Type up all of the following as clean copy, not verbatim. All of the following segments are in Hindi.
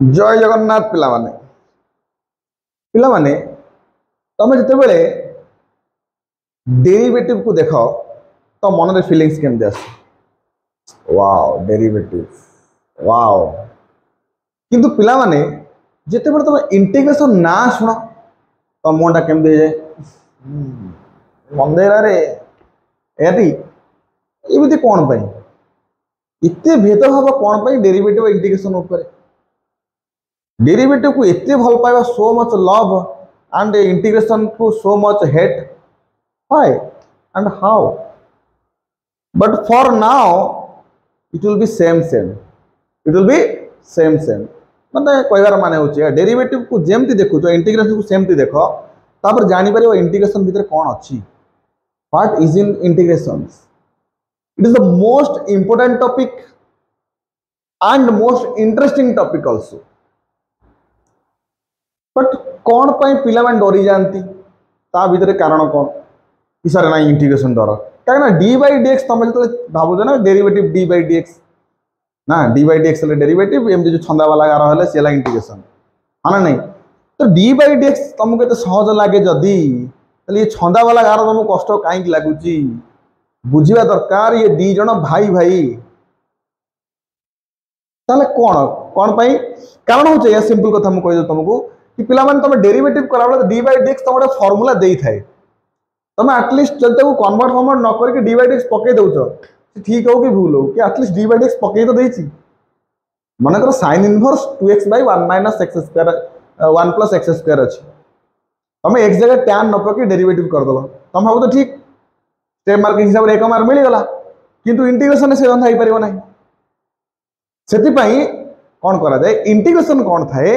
जय जगन्नाथ पिला माने तुम जिते डेरिवेटिव को देख तो मन में फिलिंग्स केमती आस वाओ डेरिवेटिव वाओ किंतु पिला माने जिते तुम इंटीग्रेशन ना शुण तो मनटा केमती जाए मंदेरा रे एटी एमती कौन पाई इतने भेदभाव कौन पाई डेरिवेटिव इंटीग्रेशन ऊपर डेरिवेटिव को इतने भल पाइबा so much love and integration को so much hate why and how but for now it will be same मतलब कहबार माने होचे डेरिवेटिव को जेमती देखु तो इंटीग्रेशन को सेमती देख तापर जानि परिबो इंटीग्रेशन भीतर कौन अछि what is in integration it is the most important topic and most interesting topic also but कौन पाई पिला माने डरी जानती ता भीतर कारण कौन कि सर ना इंटीग्रेशन डर कहीं डी बाई डी एक्स तुम जो भावुच ना derivative d by d x ना d by d x derivative एमती जो छंदा वाला गार है सी इंटीग्रेशन हाँ ना नहीं तो डी बाई डी एक्स तुमको एत सहज लगे जदि ये छंदा वाला गार तुमको कष्ट कहीं लगुच बुझा दरकार ये दी जन भाई भाई ताले कौन कौन पाई कारण हो या सिंपल कथा मुझे कही तुमको कि पिला माने तुम डेरिवेटिव करा डी बाई डी एक्स तुम गोटे फर्मुला दे थाए तुम आटलिस्ट जब कन्वर्ट फर्मट न करके डी बाई डी एक्स पकई दौ ठीक हो कि भूल हो कि at least d by d x पकई तो देती मन कर sine inverse 2x by 1 minus x square 1 plus x square अच्छी तुम x जगह tan न पकई डेरिवेटिव करदेव तुम भाव तो ठीक स्टेप मार्क हिसाब से 1 मार्क मिलगला किंतु इंटीग्रेशन से रंधा हो पार ना से कौन करा जाए इंटीग्रेशन कौन थाए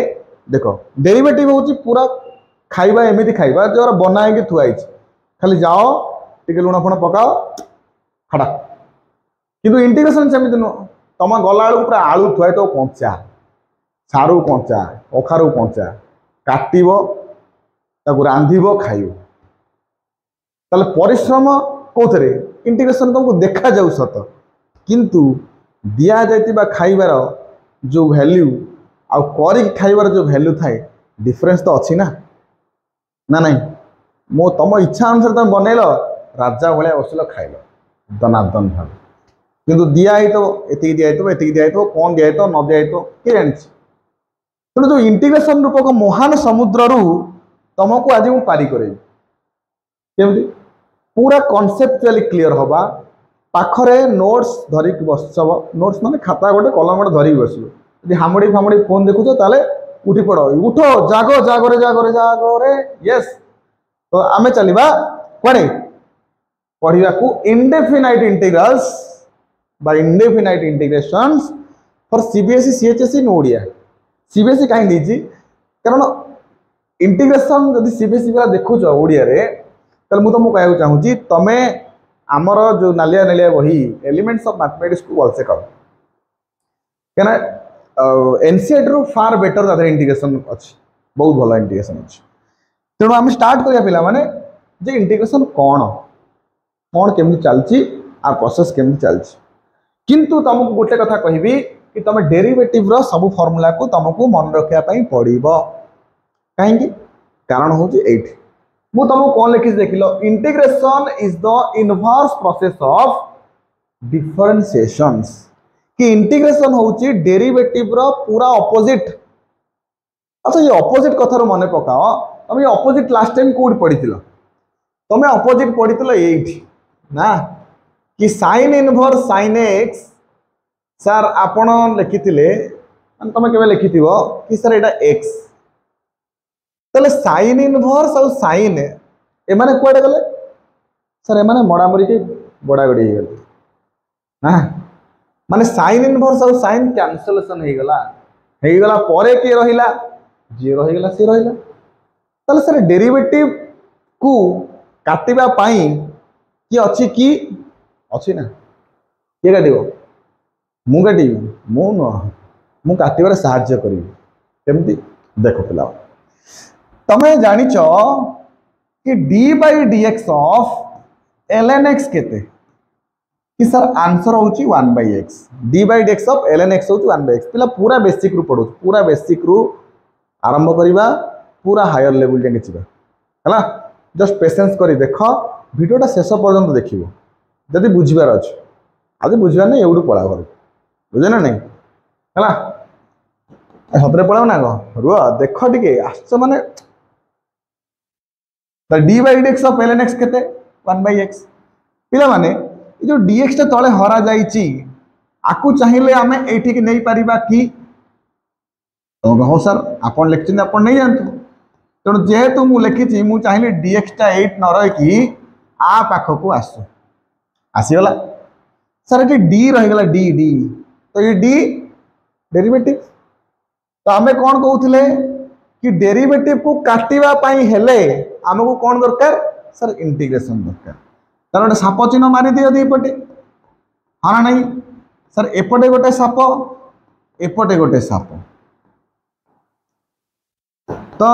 देख डेरिवेटिव हूँ पूरा खाइबा एमती खाइबा जो बना है थुआई खाली जाओ टिके लुण फुण पकाओ खड़ा किंतु इंटीग्रेशन सेमती नुह तुम गला बेलू पूरा आलू थुआई तो कंचा सारू कंचा कखारू कंचा काटब रांधब खाइब ताले परिश्रम कौन इंटीग्रेशन तुमको देखा जाऊ सत किंतु दिया जाइतिबा खाइबार जो वैल्यू आउ कर खाइबार जो वैल्यू थाए डिफरेंस तो अच्छी ना नहीं मो तुम इच्छा अनुसार तुम बनइल राजा भाया बसल खाइल दनादन भाव किंतु दिखाई तो ये दिखाई कौन दिखाई न दिखाई किए जानी तेणु जो इंटीग्रेशन रूपक महान समुद्र तुमको आज मुझे पारी करें केमती पूरा कनसेप्चुअली क्लीयर हवा पाखरे नोट्स धरिक बसव नोट्स माने खाता गोटे कलम गोटे धरिक बसव यदि हामुड़ी फामुड़ी फोन देखुच ताले उठी पड़ उठ जागो जागरे जागरे जागरे यस तो आमे चलिबा कड़े पढ़ा को इंडेफिनाइट इंटीग्रल्स बा indefinite integrations for CBSE CHSE in Odia CBSE कहीं दीजिए कारण इंटीग्रेशन जदि सीबीएसई वाला देखुच ओडिया रे तले मु तुमको कहू चाहूँगी तमे आमर जो नालिया नालिया बही एलिमेंट्स ऑफ मैथमेटिक्स को भलसे कर क्या एनसीईआरटी रु फार बेटर तादर इंटीग्रेशन अच्छी बहुत भल इंटीग्रेशन अच्छी तेणु आम स्टार्ट करिया पिला माने जे इंटीग्रेशन कौन कौन केमती चलची आ प्रोसेस केमती चलची किंतु तुमको गोटे कथा कहबी कि तुम डेरिवेटिव रो सब फॉर्मूला को तुमको मन रखिया पई पड़िबो काहेकि कारण होची एठी मु तुमको कौन लिखि देख लो integration is the inverse process of differentiations कि इंटीग्रेशन होची डेरिवेटिव रो पूरा ऑपोजिट अच्छा ये ऑपोजिट कथार मन पकाओ तुम ये ऑपोजिट लास्ट टाइम कौट पढ़ी तुम ऑपोजिट पढ़ी ये ना कि sine inverse sine x sir आपण लिखी तुम के लिखि कि सर एटा एक्स ताले साइन इनवर्स और साइन एमाने कुआडे गले सर एमाने मड़ामरी के बड़ागड़ी हो गले हाँ माने साइन इनवर्स और साइन कैंसलेशन हो गला परे के रहिला जे रहिगला से रहिला ताले सर डेरिवेटिव को काटिबा पाई कि अच्छी कि अच्छी ना किए काटिब मु काटिबी मु नुह मु काटिबार साहाय्य करिबी केमती देखो पिला तमें जानिच कि d by d x of l n x केते कि सर आंसर होची 1/x d by dx of ln x होची 1/x पिला पूरा बेसिक रु पढो पूरा बेसिक रु आरंभ करिबा पूरा हायर लेवल जाके छिबा हला जस्ट पेशेंस करी देखो वीडियोटा शेष पर्यंत देखिबो जदि बुझिबार अछि आदि बुझिबा नै एउडू पळा घर बुझे ना नहीं हला सतरे पळाव ना गो रुआ देखो टिके आछ माने त d by dx of ln x केते 1/x पिला माने जो dx टा तले हरा जाईची आकु चाहिए आमे एठी के नहीं परिबा कि तो हो सर आपन लेक्चर आपन नहीं जानतु तेणु जेहेतु मु लिखी मु चाहिए dx टा 8 न रही कि आ पाखक आसु आसीगला सर ये d रहीगला d d तो ये d डेरिवेटिव तो आमे कौन कहउथिले कि डेरिवेटिव को काटिबा पई हेले हमको कौन दरकार सर इंटीग्रेशन दरकार तार गोटे साप चिन्ह मारी दियो दीपटे हाँ ना नहीं सर एपटे गोटे साप एपटे गोटे साप तो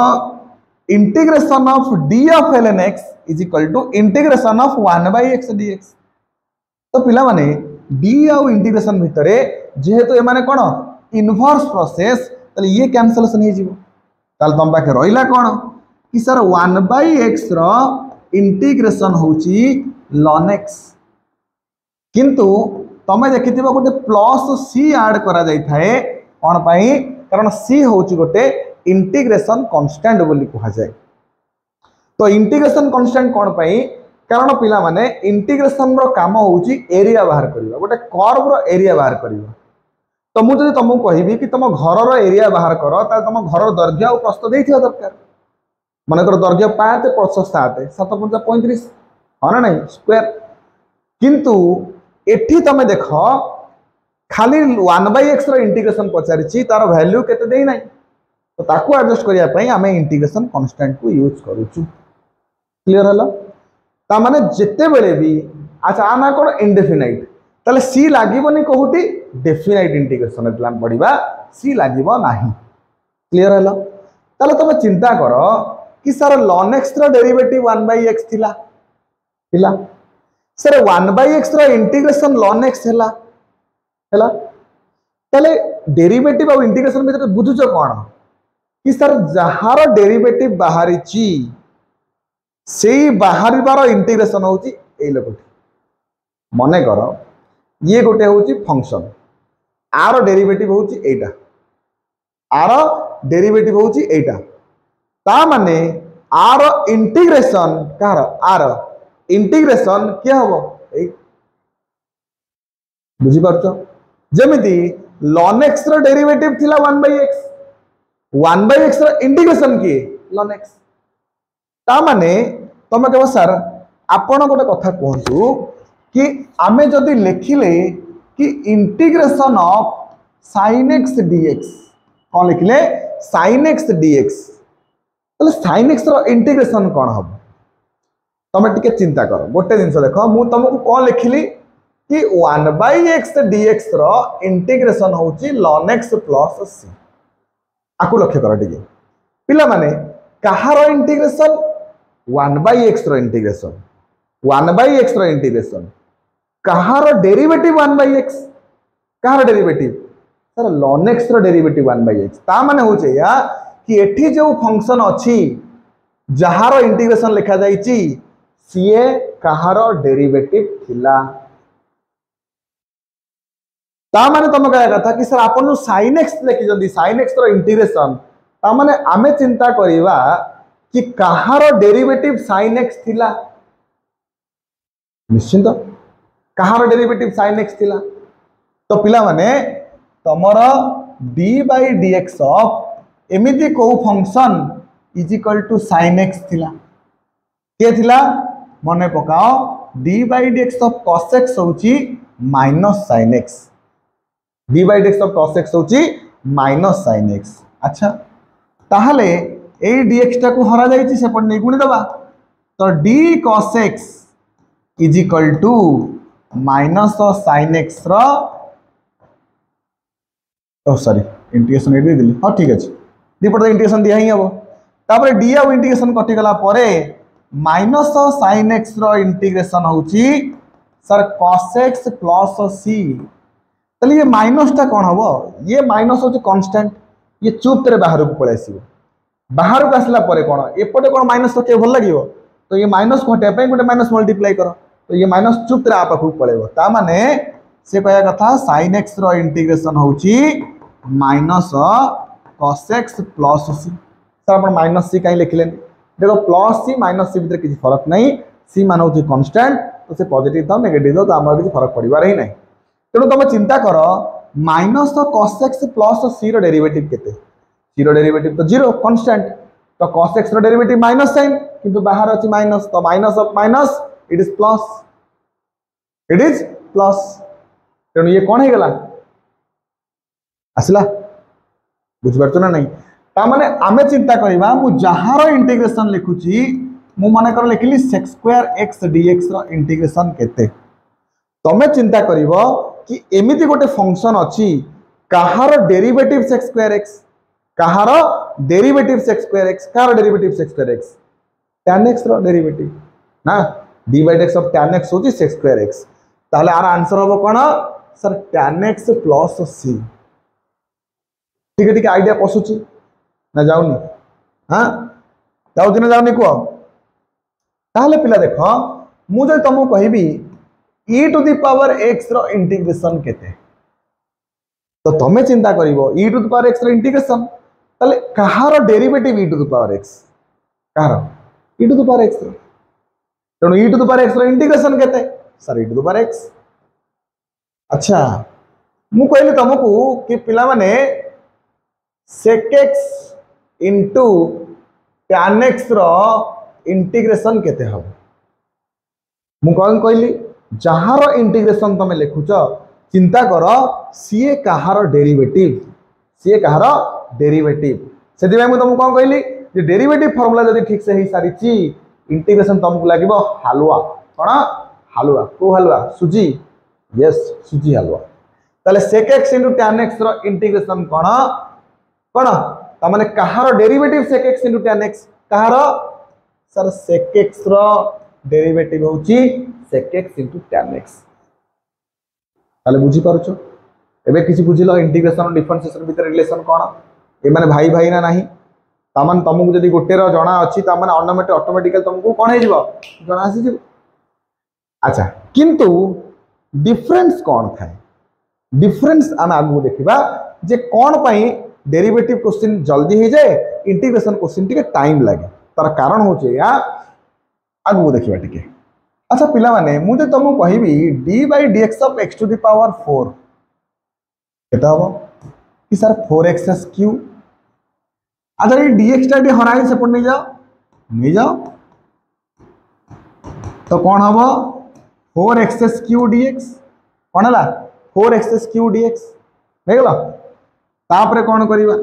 integration of d of ln x is equal to integration of 1/x dx तो पिला माने d आउ इंटीग्रेशन भितरे जेहेतु ए माने कोन इनवर्स प्रोसेस तले ये कैंसलेशन हे जीवो ताल तम पाखे रहिला कोन कि सर 1/x रो इंटीग्रेशन होची ln x किंतु तमे देखिथिबा गोटे प्लस c ऐड करा जाई थाए कोन पई कारण c होची गोटे इंटीग्रेशन कांस्टेंट बोली कहा जाए तो इंटीग्रेशन कांस्टेंट कोन पई कारण पिला माने इंटीग्रेशन रो काम होची एरिया बाहर करबा गोटे कर्व रो एरिया बाहर करबा तो मु जदि तुमको कहबी कि तुम घर रो एरिया बाहर करो ता तुम घर रो दैर्घ्य और प्रस्थ देथिया दरकार माने कर दैर्घ्य 5 प्रस्थ 7 7 5 35 हाँ ना नहीं स्क्वायर किंतु एठी तमे देखो खाली 1/x रो इंटीग्रेशन पचारिछि तार वैल्यू केते देई नाही तो ताकू एडजस्ट करिया पई हमें इंटीग्रेशन कांस्टेंट को यूज करूछु क्लियर हला ता माने जेते बेले भी अच्छा आना कोन इंडेफिनाइट ताले सी लागिबोनी कोहुटी डेफिनाइट इंटीग्रेशन एतलाम पढिबा सी लागिबो नाही क्लियर हला ताले तमे चिंता करो कि सर ln x रो डेरिवेटिव 1/x थिला हिला सर 1/x रो इंटीग्रेशन ln x हैला तले डेरिवेटिव और इंटीग्रेशन में बुझुछ कोन कि सर जहार डेरिवेटिव बाहरी ची से बाहरी बार इंटीग्रेशन होची ए लोकठी मने करो ये गोटे होची फंक्शन आर डेरिवेटिव होची एटा आर डेरिवेटिव होची एटा ता माने आर इंटीग्रेशन कार आर इंटीग्रेशन क्या हबो ए बुझी परछो जेमिति ln x रो डेरिवेटिव थिला 1/x 1/x रो इंटीग्रेशन की ln x ता माने तमे कहबो सर आपण गोटे कथा कहंतु कि आमे जदि लिखिले कि integration of sin x dx कोन लिखले sin x dx तले sin x रो इंटीग्रेशन कोन हबो तमे टिके चिंता करो गोटे जिंस देखो मु तुमको कोन लिखिली कि 1/x dx रो इंटीग्रेशन होची ln x प्लस c आकु लक्ष्य करो टिके पिला माने कहारो इंटीग्रेशन 1/x रो इंटीग्रेशन 1/x रो इंटीग्रेशन कहारो डेरिवेटिव 1/x कहारो डेरिवेटिव सर ln x रो डेरिवेटिव 1/x ता माने होचे या कि एठी जो फंक्शन अछि जहारो इंटीग्रेशन लिखा जाईची सीए कहारो डेरिवेटिव थिला ता माने तुम कहया कथा कि सर आपन sin x लिखि जंदी sin x रो इंटीग्रेशन ता माने आमे चिंता करिवा कि कहारो डेरिवेटिव sin x थिला निश्चित कहारो डेरिवेटिव sin x थिला तो पिला माने तमरो d by dx ऑफ एमिति को function is equal to sin x थिला के थिला मने पकाओ d by dx of cos x होची minus sin x d by dx of cos x होची माइनस sin x अच्छा ताहले ए dx टा को हरा जाईची सेपट नै गुणी दबा तो d cos x is equal to minus sin x रो ओ सॉरी इंटीग्रेशन ए दिली हां ठीक अछि दीपट इंटीग्रेशन दिया ही हबो तापर d आ इंटीग्रेशन कटि गला परे माइनस sin x रो इंटीग्रेशन होची sir cos x plus c ताले ये माइनस टा कौन हम ये माइनस हूँ कन्स्टाट ये चुप तेरे बाहर को पलि आस बाहर को आसला कौन एपटे कौन माइनस तो भल लगे तो ये माइनस को हटाई गोटे माइनस मल्टीप्लाई कर तो ये माइनस चुप तेरे आप पाखक पलैब ता माने से कह कथा sin x रो इंटीग्रेशन होची minus cos x plus c sir आप माइनस सी कहीं लिखले देखो प्लस सी माइनस सी भितर किसी फरक नहीं सी मान हूँ कन्स्टाट तो से पॉजिटिव था नेगेटिव था आम किसी फरक पड़ार ही नहीं तेणु तुम चिंता कर माइनस cos x प्लस सी रो डेरिवेटिव केते सी रो डेरिवेटिव तो जीरो कन्स्टाट तो cos x रो डेरिवेटिव माइनस साइन किंतु बाहर अच्छी माइनस तो minus of minus it is plus तेणु ये कौन है आसला बुझिपार ना नहीं तामाने आमे चिंता करिबा मु जहार इंटीग्रेशन लिखुची मु माने कर लिखली sec स्क्वायर x dx रो इंटीग्रेशन केते तमे चिंता करिवो कि एमिति गोटे फंक्शन अछि कहार डेरिवेटिव sec स्क्वायर x कहार डेरिवेटिव sec स्क्वायर x कहार derivative sec square x tan x रो डेरिवेटिव ना d by dx of tan x होची sec स्क्वायर x ताहले आर आंसर होबो कोन sir tan x plus c ठीक ठीक आइडिया पसुची ना जाऊनी हाँ जाऊँ ना जाऊनी कह ताहले पिला देख मुझे तुमको कहबी e to the power x रो इंटीग्रेशन केते तो तमे चिंता करिवो e to the power x रो इंटीग्रेशन ताले कहार derivative e to the power x कहार e to the power x तेणु e to the power x रो इंटीग्रेशन केते sir e to the power x अच्छा मु कहली तुमको कि पिला माने sec x into tan x रो इंटीग्रेशन केते हम मु कौन कहली जहार इंटीग्रेशन तुम लिखुच चिंता कर सी कहार डेरिवेटिव से तुमको कौन कहली जे डेरिवेटिव फॉर्मूला जदि ठीक से ही सारी इंटीग्रेशन तुमको लगे हलवा कौन हलवा को हलवा सुजी यस सुजी हलवा ताले sec x into tan x रो इंटीग्रेशन कौन कौन तमाने कहार derivative sec x into tan x कहार सर sec x रो डेरिवेटिव होची sec x into tan x ताले बुझी पारुछो एबे किसी बुझिलो इंटीग्रेशन और डिफरेंशिएशन भीतर रिलेशन कौन ए माने भाई भाई ना नहीं तामान तुमको जदि गोटे रो जणा अछि तामान ऑटोमेटिकली तुमको कौन हे जिवो जणा आसी जिवो अच्छा किंतु डिफरेंस कौन थाए डिफरेंस आम आगु देखिबा जे कौन पई डेरिवेटिव क्वेश्चन जल्दी हो जाए इंटीग्रेशन क्वेश्चन टिके टाइम लगे तार कारण होचे या आगु देखिबा टिके अच्छा पिला माने मुझे तुमको कहबी d by dx of x to the power 4 केता हो कि सर 4x क्यू अच्छा ये dx टा हराई सेपट नहीं जाओ तो कौन हम 4x क्यू dx कौन है 4x क्यू dx नहीं गला तापरे कौन करवा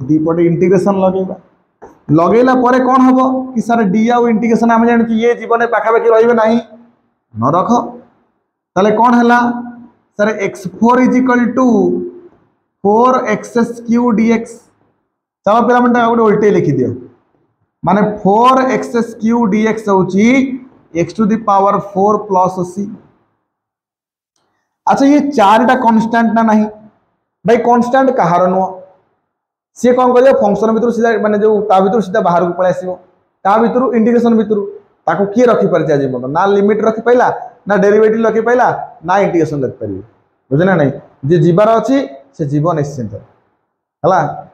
दीपटे इंटीग्रेशन लगेला परे कौन हम कि सर डी आउ इंटीग्रेशन आम जान ये जीवन पाखापाखि रही ना न रख ताले कौन है sir x4 is equal to 4x cube dx चलो पे गोटे उल्टे लिखि दियो माने 4x क्यू dx होची x to the power 4 plus c अच्छा ये चारटा कांस्टेंट ना नहीं भाई कांस्टेंट कहार नुह सी कौन कर फंक्शन भर सीधा माने जो भर सीधा बाहर को पलि आसो भर इंटीग्रेशन भर ताको किए रखी पारे आज पर्यटन ना लिमिट रखी पाइला ना डेरिवेटिव रखी पाइला ना इंटीग्रेशन रखी पारे बुझे ना नहीं जे जीवार अच्छी से जीव निश्चिंत है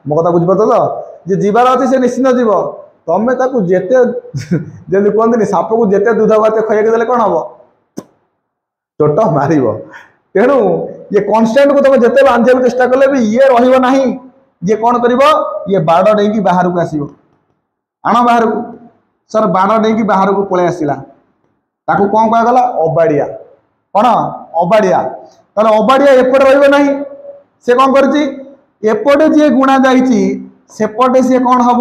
मो कथा बुझीपार तो जे जीवार अच्छी से निश्चिंत जीव तमें जेते जमी कहते साप को जिते दूध भात खाइक देले कौन हम चोट मार तेणु ये कन्स्टाट को तुम जिते बांधा चेष्टा कले भी ये रहा ये कौन कर ये बाड़ नहीं बाहर को आसो आण बाहर को सर बाड़ नहीं बाहर को पलि आसला ताको कौन कहगला अबाड़िया कौन अबाड़िया तार अबाड़िया एपटे रही नहीं से कौन करपटे जी गुणा जापटे सी कौन हम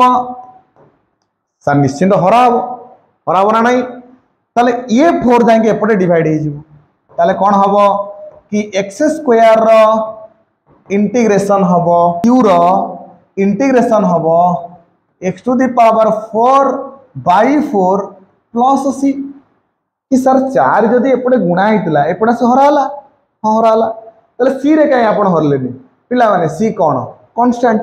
सर निश्चिंत हराब ना नहीं ताले ये 4 जाए एपटे डिवाइड हो कौन हम कि एक्स स्क्वायर इंटीग्रेशन हम क्यू रो इंटीग्रेशन हम x to the power 4 by 4 plus c कि सर 4 जदि एपटे गुणा होता एपटे से हराला हाँ हराला ताले सी रे कहीं आप हरले पिला माने सी कौन कांस्टेंट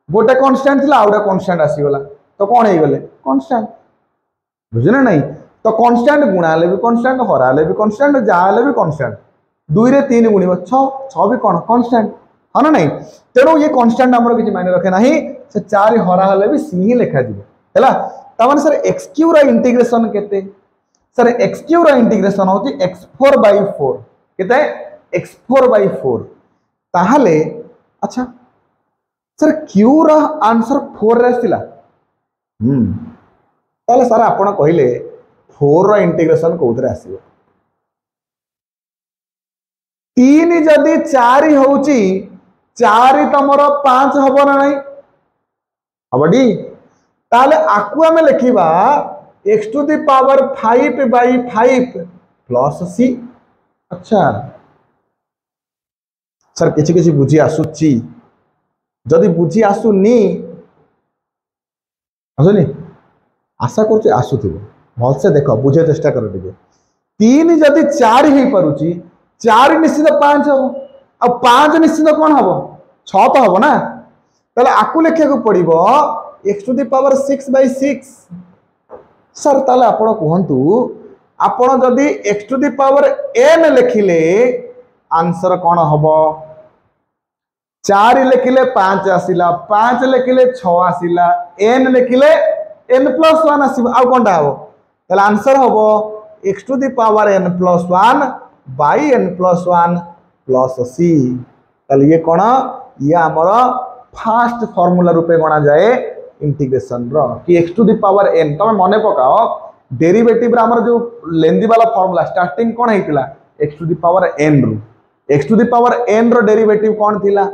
गोटे कांस्टेंट थिला आउडा कांस्टेंट आसीगला तो कौन हो गले कांस्टेंट बुझले नहीं तो कांस्टेंट गुणाले भी कांस्टेंट हराले भी कांस्टेंट जाले भी कांस्टेंट 2 रे 3 गुणिबो 6 भी कौन कांस्टेंट हाँ ना नहीं तेणु ये कांस्टेंट हमर किछि मायने रखे नाही से 4 हरा हले भी सी ही लिखा जिवो हैला त माने सर x³ रा इंटीग्रेशन केते सर x³ रा इंटीग्रेशन होची x4/4 केते x4/4 ताहले अच्छा सर q रा आंसर 4 रे आसिला ताहले सर आपण कहिले 4 रा इंटीग्रेशन कोथरे आसीबो 3 जदि 4 होची 4 तमर 5 हबो ना नहीं हबडी ताले आकु हमें लिखिबा x⁵5/5 प्लस c अच्छा सर किछि किछि बुझी आसुची जदि बुझी आसुनी आसुनी आशा करछि आसुथिबो भल से देखो बुझे चेष्टा कर टिके 3 जदि 4 ही परुची 4 निश्चित 5 हबो आ 5 निश्चित कौन हम 6 तो हम ना ताले आकु लिखा पड़ो x⁵6/6 सर ताले आपण कहतु आपण जदि x⁵n लिखिले आंसर कौन हम 4 लिखिले 5 आसिला 5 लिखिले 6 आसिला n लिखिले n+1 आसिबो आ कोनटा हो ताले आंसर हम x⁵n+1/n+1 प्लस c ताले ये कौन ये आमर फास्ट फॉर्मूला रूपे गणा जाए इंटीग्रेशन रो कि x⁵n तमे मने पकाओ डेरिवेटिव आमर जो लेंदी वाला फॉर्मूला स्टार्टिंग कौन होइतिला x⁵n रू x⁵n रो डेरिवेटिव कौन थिला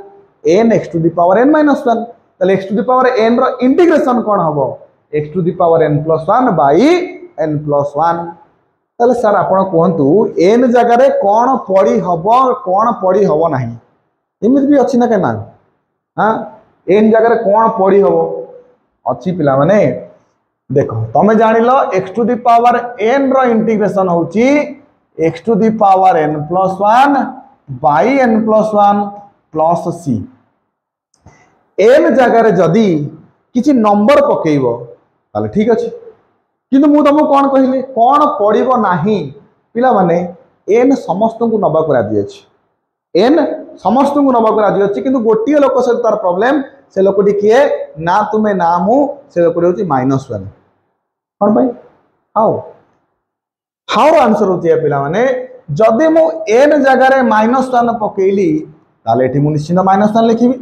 n x⁵n-1 ताले x⁵n रो इंटीग्रेशन कौन हबो x⁵n+1/n+1 ताले सर आपण कहतु n जगह रे कौन पड़ी हबो कौन पड़ी हबो नाही एमित भी अछि ना केना हां n जगह रे कौन पड़ी हबो अछि पिला माने देखो तमे जानिलो x⁵n रो इंटीग्रेशन होची x⁵n+1/n+1 प्लस c n जगह रे जदी किछि नंबर पकेइबो ताले ठीक अछि किंतु मु तुमको कौन कहली कौन पड़ो नाही पिला माने n समस्त को नबा को राजी अछि n समस्त को नबा को राजी अछि किंतु गोटिए लोक से तार प्रॉब्लम से लोकटी किए ना तुमे ना मु से लोकटी होची -1 कोन भाई हाउ आंसर होती है पिला माने जदि मु n जगह रे -1 पकेइली ताले एठी मु निश्चित -1 लिखिबी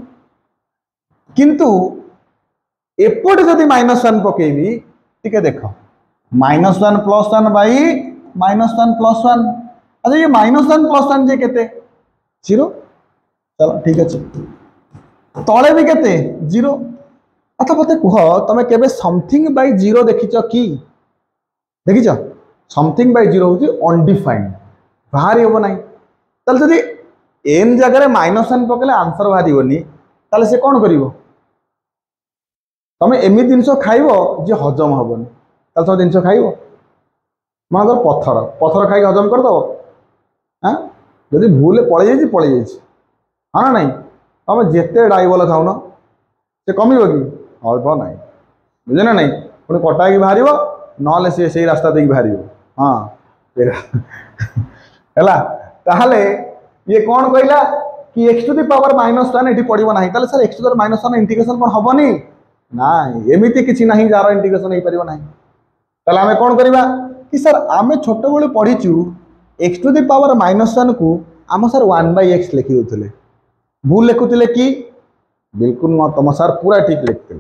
किंतु एपट जदि -1 पकेइबी ठीक है देखो -1+1/-1+1 अच्छा ये -1+1 जे केते 0 चलो ठीक अछि तळे भी केते 0 अच्छा मते कह तमे केबे समथिंग बाय 0 देखिछ की देखिछ समथिंग बाय 0 होची अनडिफाइंड बाहर होबो नाही तल जदि n जगह रे -1 पकेले आंसर बाहरिबोनी ताले से कोन करिवो तमे एमि जिंस खाइबो जे हजम हबोनी ताले सब जिंस खाइबो मागर पत्थर खाइ हजम कर दो हां जदि भूले पळे जाइछि हां ना नहीं तमे जेते डाइबल खाउनो से कमिबो कि अल्प नाही बुझे ना नहीं पुणी कटा की बाहरिबो नले से सही रास्ता देकी बाहरिबो हां हैला ताहले ये कौन कहला कि x⁻⁻1 एठी पड़िबो नाही ताले सर x⁻⁻1 इंटीग्रेशन कोन हबोनी नाही एमिति किछि नाही जार इंटीग्रेशन हे परिबो नाही ताले हमें कोन करबा कि सर आमे छोटे बेले पढिचु x⁻⁻1 को आम सर 1/x लिखि दोथले भूल लिखुतले कि बिल्कुल न तुम सर पूरा ठीक लिखते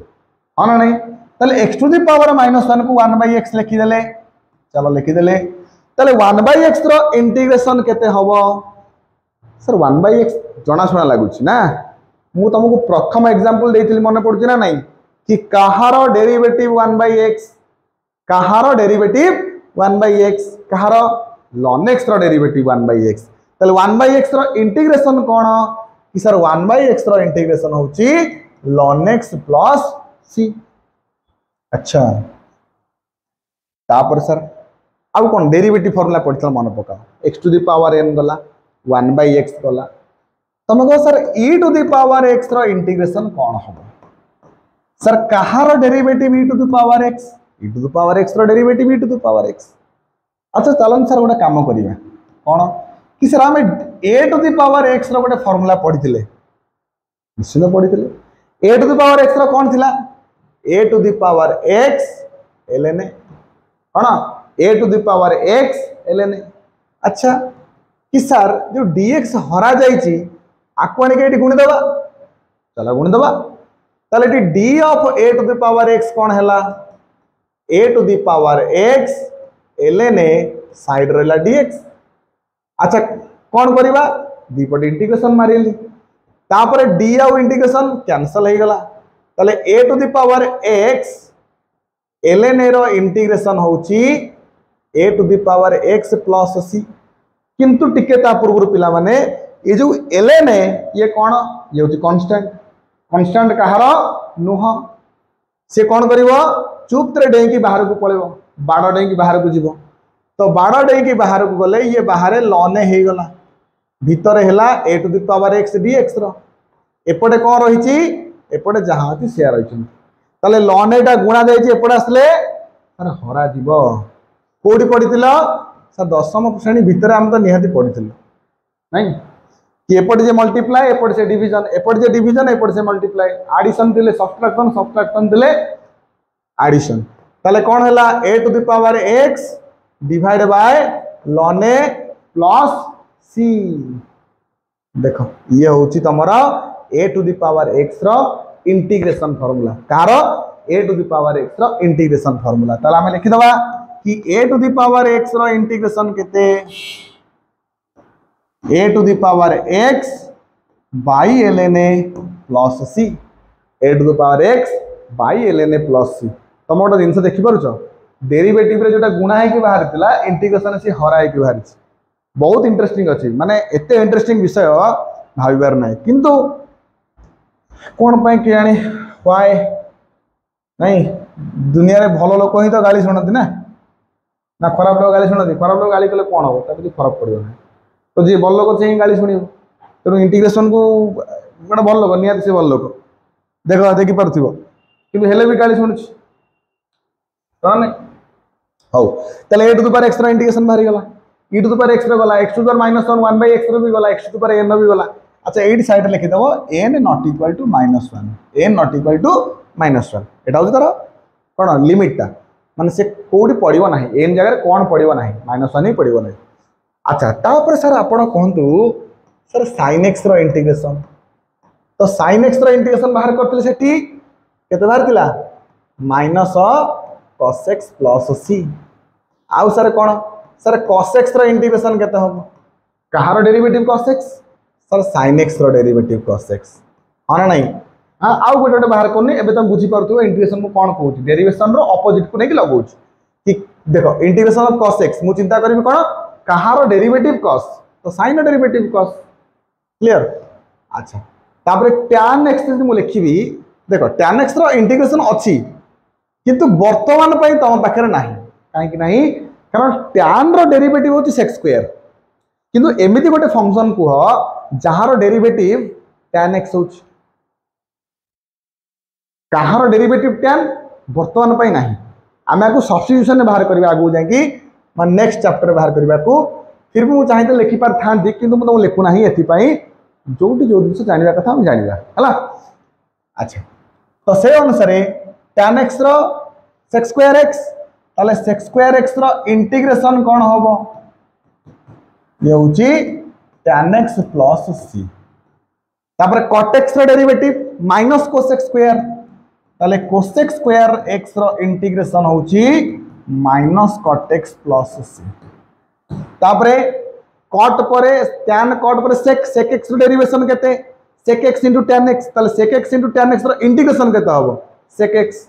हाँ ना नहीं ताले x⁻⁻1 को 1/x लिखि देले चलो लिखि देले ताले 1/x रो इंटीग्रेशन केते हबो सर 1/x जना सुना लागुछि ना मु तुमको प्रथम एग्जांपल देइथिल मन पड़छि ना नहीं कि कहारो डेरिवेटिव 1/x कहारो डेरिवेटिव 1/x कहारो ln x रो डेरिवेटिव 1/x ताले 1/x रो इंटीग्रेशन कोन कि सर 1/x रो इंटीग्रेशन होची ln x प्लस c अच्छा तापर सर आउ कौन डेरिवेटिव फॉर्मूला पढ़ी मन पकाओ x to the power n गला 1/x गला तुम कह sir e to the power x रो इंटीग्रेशन कौन हम सर कहार derivative e to the power x e to the power x रो derivative e to the power x अच्छा चलन सर गोटे काम करिया कौन कि सर आम a to the power x रो गोटे फॉर्मूला पढ़ी थिले निश्चित पढ़ी थिले a to the power x रो कौन थिला a to the power x ln कौन a to the power x ln अच्छा कि सर जो dx हरा जाइछि आको आने के गुणी दबा चला गुणी दबा ताले d of a to the power x कौन हैला a to the power x ln side रहला dx अच्छा कौन करिबा दीपट इंटीग्रेशन मारिली तापर d आउ इंटीग्रेशन कैंसिल हो गला ताले a to the power x ln रो इंटीग्रेशन होची a to the power x plus c किंतु टिके ता पूर्व पिला माने ये जो ln ये कौन ये होची कांस्टेंट कांस्टेंट कहार नुह से कौन करिवो चुपतरे डेई की बाहर को पळेबो बाड़ डेई की बाहर को जीवो तो बाड़ डेई की बाहर को गले ये बाहर लने हे गला भीतर हैला a to the power x dx रो एपटे कौन रहिची एपटे जहां अछि से रहिछन ताले लनेटा गुणा जाइछि एपटे आसले अरे हरा जीवो कोडी पडितिलो सर दशम श्रेणी भीतर हम तो निहाती पडितिलो नहीं कि एपटे जे मल्टीप्लाई एपटे से डिवीजन एपटे से मल्टीप्लाई एडिशन दिले सब्ट्रैक्शन दिले एडिशन ताले कौन हैला a to the power x divide by ln a plus c देखो ये होची तमरा a to the power x रो इंटीग्रेशन फार्मूला कार a to the power x रो इंटीग्रेशन फार्मूला ताला हम लिखि दबा कि a to the power x रो इंटीग्रेशन केते a to the power x by ln a plus c a to the power x by ln a plus c तुम गोटे जिनस देखि पारुछ डेरिवेटिव रे जोटा गुणा है कि बाहर थिला इंटीग्रेशन से हरा है कि बाहर बहुत इंटरेस्टिंग अछि माने एते इंटरेस्टिंग विषय भाबिबार नै किंतु कोन पय कि जाने व्हाई नहीं दुनिया रे भलो लोक ही तो गाली सुनती ना खराब लोग गाली सुनती खराब लोग गाली कले कोन हो ता कि फरक पड़ियो ना तो जे भल लोक से गाली सुनियो तो इंटीग्रेशन को गोटे भल लोक निया से भल लोक देखो देखि परथिबो कि हेले भी गाली सुनुछ तो नै हौ तले a to the power x रो इंटीग्रेशन बाहरी गला e to the power x रो गला x to the power -1 1/x रो भी गला x to the power n रो भी गला अच्छा एडी साइड लिखि दबो n not equal to -1 n not equal to -1 एटा होय तार कोन लिमिट ता माने से कोडी पडिबो नाही n जगह कोन पडिबो नाही -1 ही पडिबो नाही अच्छा तापर सर आपण कहंतु सर sin x रो इंटीग्रेशन तो sin x रो इंटीग्रेशन बाहर करथिले सेठी केते बाहर थिला -cos x प्लस c आउ सर कोन सर cos x रो इंटीग्रेशन केते हो कहार derivative cos x sir sin x रो डेरिवेटिव cos x हां ना नहीं हां आउ गोटे गोटे बाहर करनी एबे तुम बुझी पारथु इंटीग्रेशन को कोन कहूची डेरिवेशन रो ऑपोजिट को नै कि लगाउछ कि देखो इंटीग्रेशन ऑफ cos x मु चिंता करबी कोन कहार डेरिवेटिव cos तो sin डेरिवेटिव cos क्लियर अच्छा तापर tan x मु लिखिबी देखो tan x रो इंटीग्रेशन अछि किंतु वर्तमान पई तम पाखरे नाही काहे कि नाही कारण tan रो डेरिवेटिव होची sec स्क्वायर किंतु एमिति गोटे फंक्शन को जहार डेरिवेटिव tan x होची कहार डेरिवेटिव tan वर्तमान पई नाही आमे को सब्स्टिट्यूशन बाहर करबा आगु जाय कि मन नेक्स्ट चैप्टर बाहर करबा को फिर भी मु चाहते लिखि पार थांती किंतु मु लिखु नाही एथि पई जोटी जो दिन जानिबा कथा हम जानिबा हला अच्छा तो से अनुसार tan x रो sec स्क्वायर x ताले sec स्क्वायर x रो इंटीग्रेशन कोन होबो ये होची tan x प्लस c तापर cot x रो derivative minus cos x square ताले cosec स्क्वायर x रो इंटीग्रेशन होची minus cot x plus c तापर cot परे tan cot परे sec x रो डेरिवेशन केते sec x * tan x ताले sec x * tan x रो इंटीग्रेशन केते होबो sec x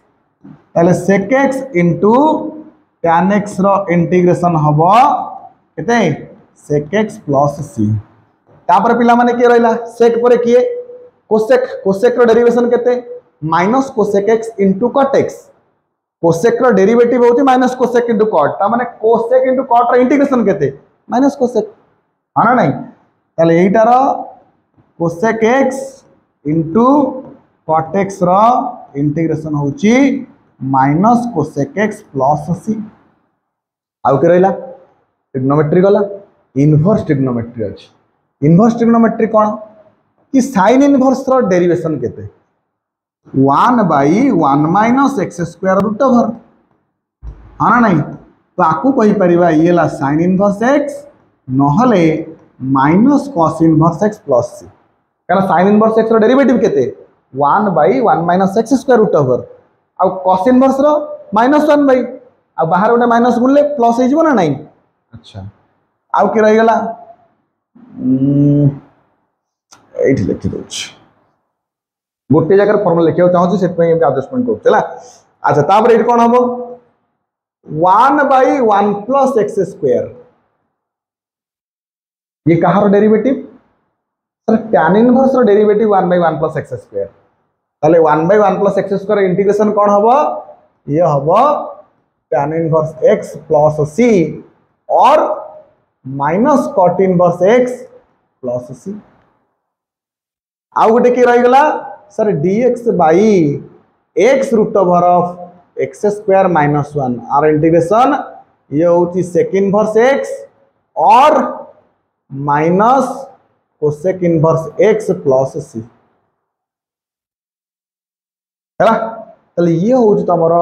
ताले sec x * tan x रो इंटीग्रेशन होबो केते sec x प्लस c तापर पिला माने के रहला sec परे किए cosec रो डेरिवेशन केते minus cosec x * cot x cosec रो डेरिवेटिव होची माइनस कोसेक इनटू कॉट ता माने कोसेक इनटू कॉट रो इंटीग्रेशन केते माइनस कोसेक हाना नहीं ताले एटार cosec x into cot x रो इंटीग्रेशन होची minus cosec x plus c आउ के रहला ट्रिग्नोमेट्री गला इनवर्स ट्रिग्नोमेट्री अछि इनवर्स ट्रिग्नोमेट्री कोन कि sin इनवर्स रो डेरिवेशन केते 1 by 1 minus x square root over हाँ नहीं तो आपको कही परिबा ये ला sin इनवर्स x नहले minus cos inverse x plus c कारण sin इनवर्स x रो डेरिवेटिव केते 1 by 1 minus x square root over आ cos इनवर्स रो माइनस 1 बाई आ बाहर गोटे माइनस गुणले प्लस हो ना नहीं अच्छा आउ के रही गला एठी लिखि दोछ गोटे जगह फॉर्मूला लिखा चाहूँ से एडजस्टमेंट करा अच्छा तापर ये कौन हम 1 बाई 1 प्लस एक्स स्क्वायर ये कहार डेरिवेटिव सर tan इनवर्स रो derivative 1 by 1 plus x square ताले 1 by 1 plus x square integration कौन हम ये हम tan inverse x plus c और minus cot inverse x plus c आउ गोटे के रही गला sir dx by x root over of x square minus 1 आर इंटीग्रेशन ये होची सेक इनवर्स x और minus cosec inverse x plus c हैला तले ये होची तमर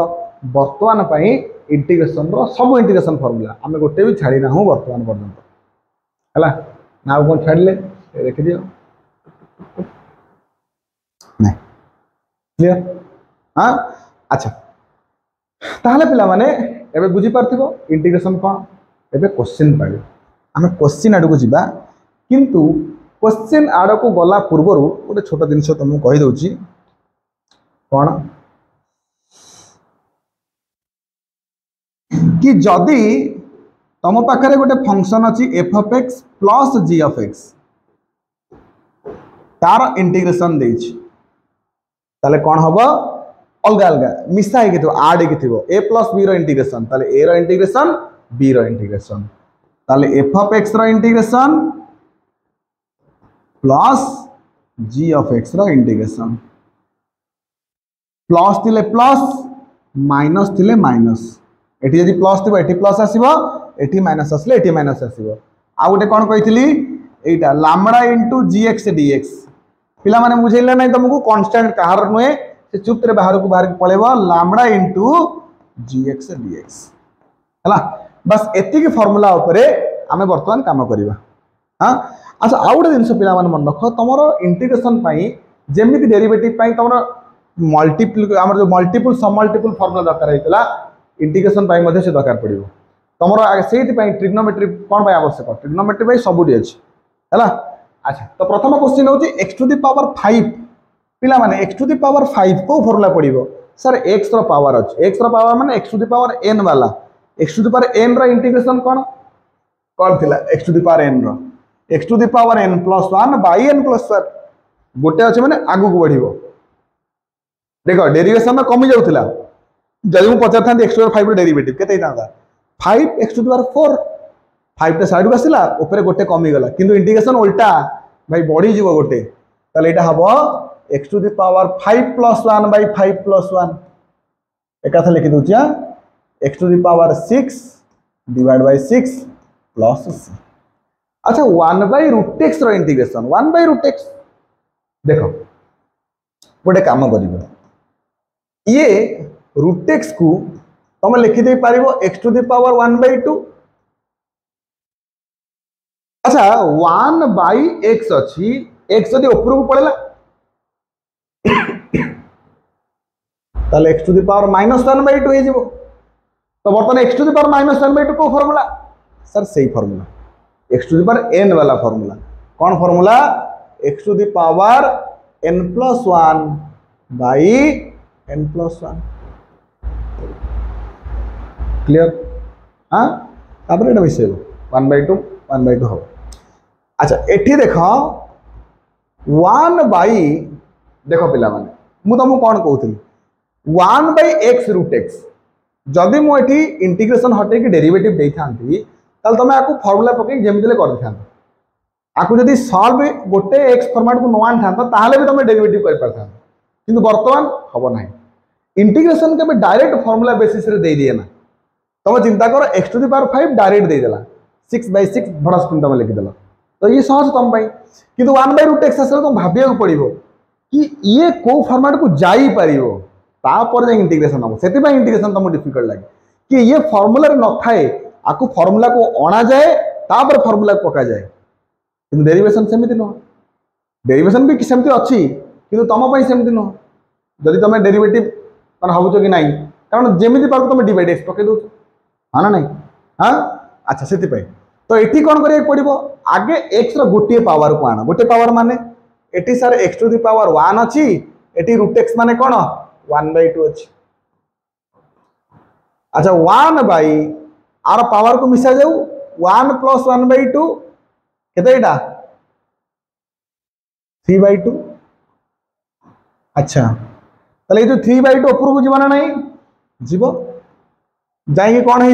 वर्तमान पई इंटीग्रेशन रो सब इंटीग्रेशन फार्मूला आमे गोटे भी छाड़ी ना हो वर्तमान पर्यंत हैला ना कोन छाड़ले देख दियो नहीं क्लियर हाँ अच्छा ताहले पिला माने एबे बुझी पारथिबो इंटीग्रेशन कोन एबे क्वेश्चन पाइबो आमे क्वेश्चन आडो को जिबा किंतु क्वेश्चन आडो को गला पूर्वरु गोटे छोटा जिनिस तुमको कहि दउची कोन कि जदि तुम पाखरे गोटे फंक्शन अच्छी f of x plus g of x तार इंटीग्रेशन देछि ताले कौन हम अलग अलग मिसा हो आड हो ए प्लस बी रो इंटीग्रेशन ताले ए रो इंटीग्रेशन बी रो इंटीग्रेशन ताले एफ ऑफ एक्स रो integration plus g of x रो इंटीग्रेशन प्लस थिले प्लस माइनस थिले माइनस एटी यदि प्लस थी एटी प्लस आसीबो एटी माइनस आसले एटी माइनस आसीबो आ गोटे कोन कहितली एटा लैम्बडा इनटू जीएक्स डीएक्स पिला माने बुझैले नै तुमको कांस्टेंट कहार नुए से चुप रे बाहर को पळेबो लैम्बडा इनटू जीएक्स डीएक्स हला बस एति के फार्मूला ऊपर आमे वर्तमान काम करिबा हां अच्छा आ गोटे जिंस पिला माने मन रखो तमरो इंटीग्रेशन पई जेमिति डेरिवेटिव पई तमरो मल्टीपल हमर जो मल्टीपल सब मल्टीपल फार्मूला दरकार हैतला इंटीग्रेशन पई मध्ये से दरकार पड़िबो तमरो सेति पई ट्रिग्नोमेट्री कोन पई आवश्यक ट्रिग्नोमेट्री पई सबुडी अछि हला अच्छा तो प्रथम क्वेश्चन होची x टू द पावर 5 पिला माने x टू द पावर 5 को फार्मूला पड़िबो सर x रो पावर अछि x रो पावर माने x to the power n वाला x to the power n रो इंटीग्रेशन कोन थिला x to the power n रो x to the power n plus 1 by n plus 1 गोटे अछि माने आगु को बढ़िबो देखो डेरिवेशन में कमी जाउथिला जदि मु पचार था x टू द पावर 5 रो डेरिवेटिव केते हितांदा 5 x टू द पावर 4 5 टा साइड को आसिला ऊपर गोटे कमी गला किंतु इंटीग्रेशन उल्टा भाई बढ़ी जीव गोटे ताले एटा हबो x to the power 5 plus 1 by 5 plus 1 एकाथा लिखि दोछिया x to the power 6 divide by 6 plus c अच्छा 1 बाय रूट x रो इंटीग्रेशन 1 बाय रूट x देखो गोटे काम करिवो ये रूट x को तुम लिखि दे पारिबो x to the power 1 by 2 अच्छा 1 बाई x अच्छी x जदि ऊपर को पड़ेला ताले x to the power -1 by 2 हे जिवो तो बर्तमान x to the power -1 by 2 को फार्मूला सर सही formula x to the power n वाला फार्मूला कौन formula x to the power n plus 1 by n plus 1 clear हाँ तापर एटा मिसेबो 1 बाई 2 1 बाई 2 हो अच्छा एठी देखो 1 बाई देखो पिला माने मु तुमको कौन कहूली 1 बाई x रूट x जदि मुझे इंटीग्रेशन हटे कि डेरिवेटिव दे था तुम आपको फर्मूला पकई जमी कर था आपको जब सल्व गोटे एक्स फर्माट को न आनी था भी तुम डेरिवेटिव कर पार था कि बर्तमान हम ना इंटीग्रेशन के डायरेक्ट फर्मूला बेसिस रे दे दिए ना तुम चिंता कर x to the power 5 direct देदेला 6/6 बड़ा स्क्रीन तुम लिखिदेल तो ये सहज तुम कि 1/√x आस तुम भाविया पड़ो कि ये कौ फर्माट को जापर इंटीग्रेशन हम से इंटीग्रेशन तुमको डिफिकल्ट लगे कि ये फर्मूला न थाए आपको फर्मूला को अणा जाए तापर फर्मूला को पका जाए कि डेरिवेशन सेमती नुह डेरिवेशन भी सेमती अच्छी कि तुम सेमती नुह जदि तुम डेरिवेटिव मैं भावुच कि नहीं कारण जमी पार तुम डिवाइड एक्स पकई दौ हाँ ना नहीं हाँ अच्छा से तो ये कौन करा पड़ो आगे एक्स रोटे पावर को आण गोटे पावर माने एटी sir x to the power 1 अच्छी एटी √x माने कौन 1/2 अच्छी अच्छा 1 आर पावर को मिसा जाऊ 1 + 1/2 केते 3/2 अच्छा ताले ये जो 3/2 ऊपर को जीवन नहीं जीव जाइए कौन हो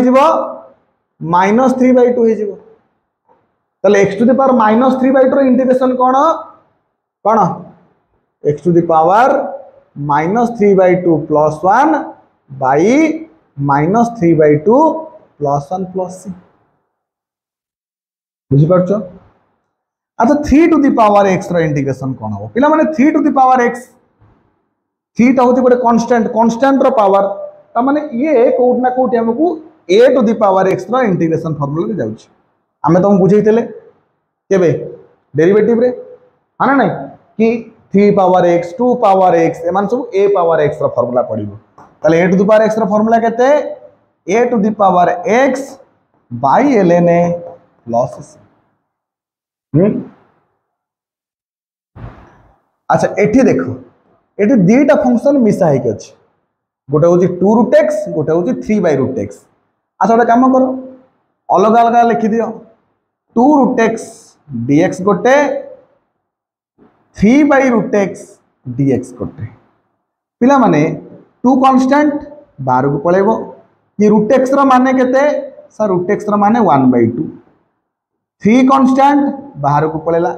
-3/2 हो ताले x to the power -3/2 integration कौन कौन x to the power -3/2 + 1 by -3/2 + 1 + c बुझिपार अच्छा 3 to the power x integration कौन हम पिला माने 3 टू द पावर x 3 टा होती गोटे कांस्टेंट रो पावर ता माने ये कोट ना कोट हमकु a to the power x integration formula रे जाउछ आमे तुम बुझेइतले केबे डेरिवेटिव रे हाना नहीं कि 3 पावर x 2 पावर x एमान सब a पावर x रो फार्मूला पड़िबो ताले a to the power x रो फार्मूला केते a to the power x by ln a plus c अच्छा एठी देखो एठी दीटा फंक्शन मिसा है कि गोटे हूँ 2√x गोटे हूँ 3/√x अच्छा गोटे कम कर अलग अलग लिखि दियो 2√x dx गोटे 3/√x dx गोटे पिला माने 2 कांस्टेंट बाहर को पळेबो ये √x रो माने केते सर √x रो माने 1/2 3 कांस्टेंट बाहर को पळेला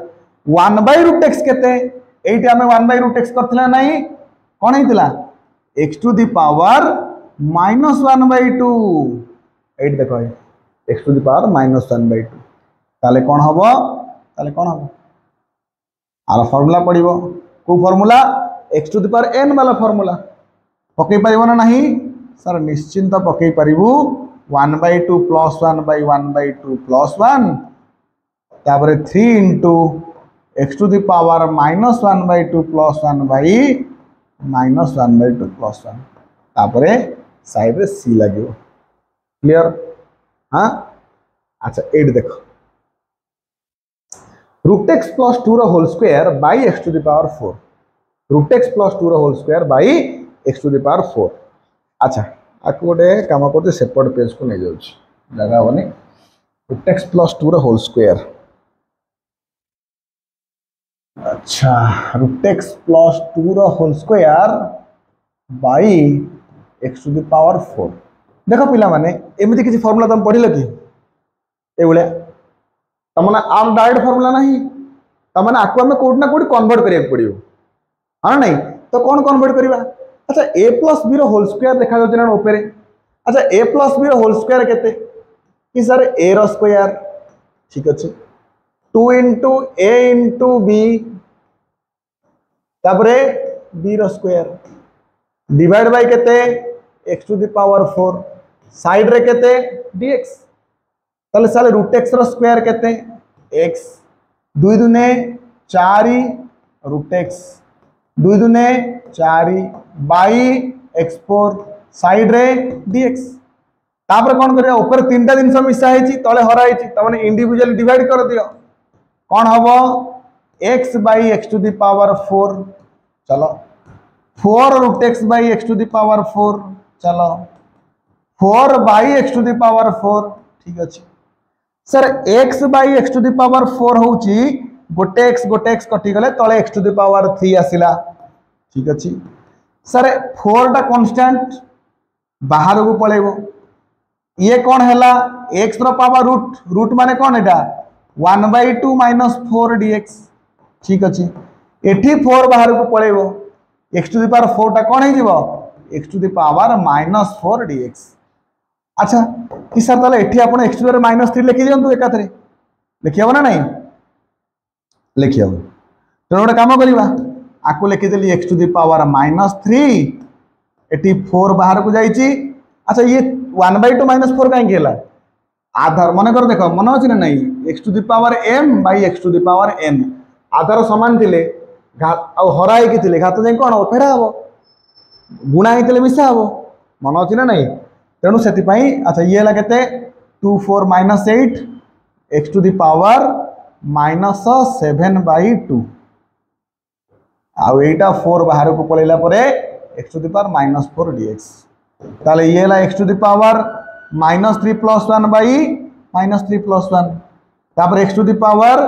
1/√x केते एठी हमें 1/√x करथिला नाही कोन हेतिला x टू द पावर -1/2 एट देखो x टू द पावर -1/2 ताले कौन हबो आर फार्मूला पड़िबो को formula x to the power n वाला फार्मूला पकई परिबो ना नहीं सर निश्चिंत पकई परिबु 1/2 + 1/1/2 + 1 तापर 3 into x to the power -1/2 + 1 by -1/2 + 1 तापर साइड रे c लगे क्लियर हाँ अच्छा एट देखो √x + 2 रो whole square by x to the power 4 √x + 2 रो whole square by x to the power 4 अच्छा आको गोटे काम करते सेपरेट पेज को नहीं जाऊँ जगह हवनी √x + 2 रो होल स्क्वायर अच्छा √x + 2 रो whole square by x to the power 4 देख पिला माने एमिति किसी फार्मूला तुम पढ़िल कि ए भलिया तमना आम डायरेक्ट फार्मूला नहीं तमने आको हमें कोड ना कोड कन्वर्ट करिया पड़ियो हां नहीं तो कौन कन्वर्ट करबा अच्छा a + b रो होल स्क्वायर देखा जाउछ ना ऊपर अच्छा a + b रो होल स्क्वायर केते कि सर a रो स्क्वायर ठीक अछि 2 into a into b तापरे b रो स्क्वायर डिवाइड बाय केते x to the power 4 side रे केते dx ताले साले √x रो स्क्वायर केते x 2 दुने 4 √x 2 दुने 4 बाई x4 साइड रे dx तापर कोन करिया ऊपर तीनटा दिन मिसा हेची तळे हरा हेची त माने इंडिविजुअली डिवाइड कर दियो कौन हबो x by x to the power 4 चलो 4 √x by x to the power 4 चलो 4 by x to the power 4 ठीक अछि sir x by x to the power 4 होउची गोटे x कटि गले तळे x टू द पावर 3 आसिला ठीक अछि सर 4 टा कांस्टेंट बाहर को पलैब ये कौन है एक्स पावर रूट रूट माने कौन एटा 1/2 माइनस 4 dx ठीक अच्छे एठी 4 बाहर को पलैब x टू द पावर 4 टा कौन हो x to the power minus 4 dx अच्छा कि सर ताले एठी आपण x to the power minus 3 लिखि दियंतु एकाथरे लिखि हबो ना नहीं लिखि हबो तो गोटे काम करबा आको लिखि देली x to the power minus 3 एटी 4 बाहर को जाइची अच्छा ये 1/2 माइनस 4 कहीं गेला आधार मन कर देखो मन अछि ना नहीं x to the power m by x to the power n आधार समान थिले आ हराई कि थिले घात जाई कोन फेरा हबो गुणा हितले मिसा हबो मन अछि ना नहीं तेणु से अच्छा ये है केते 2 4 minus 8 x to the power minus 7/2 आउ एटा 4 बाहर को पळैला परे x to the power minus 4 dx ताले ये है x to the power minus 3 plus 1 by minus 3 plus 1 तापर x to the power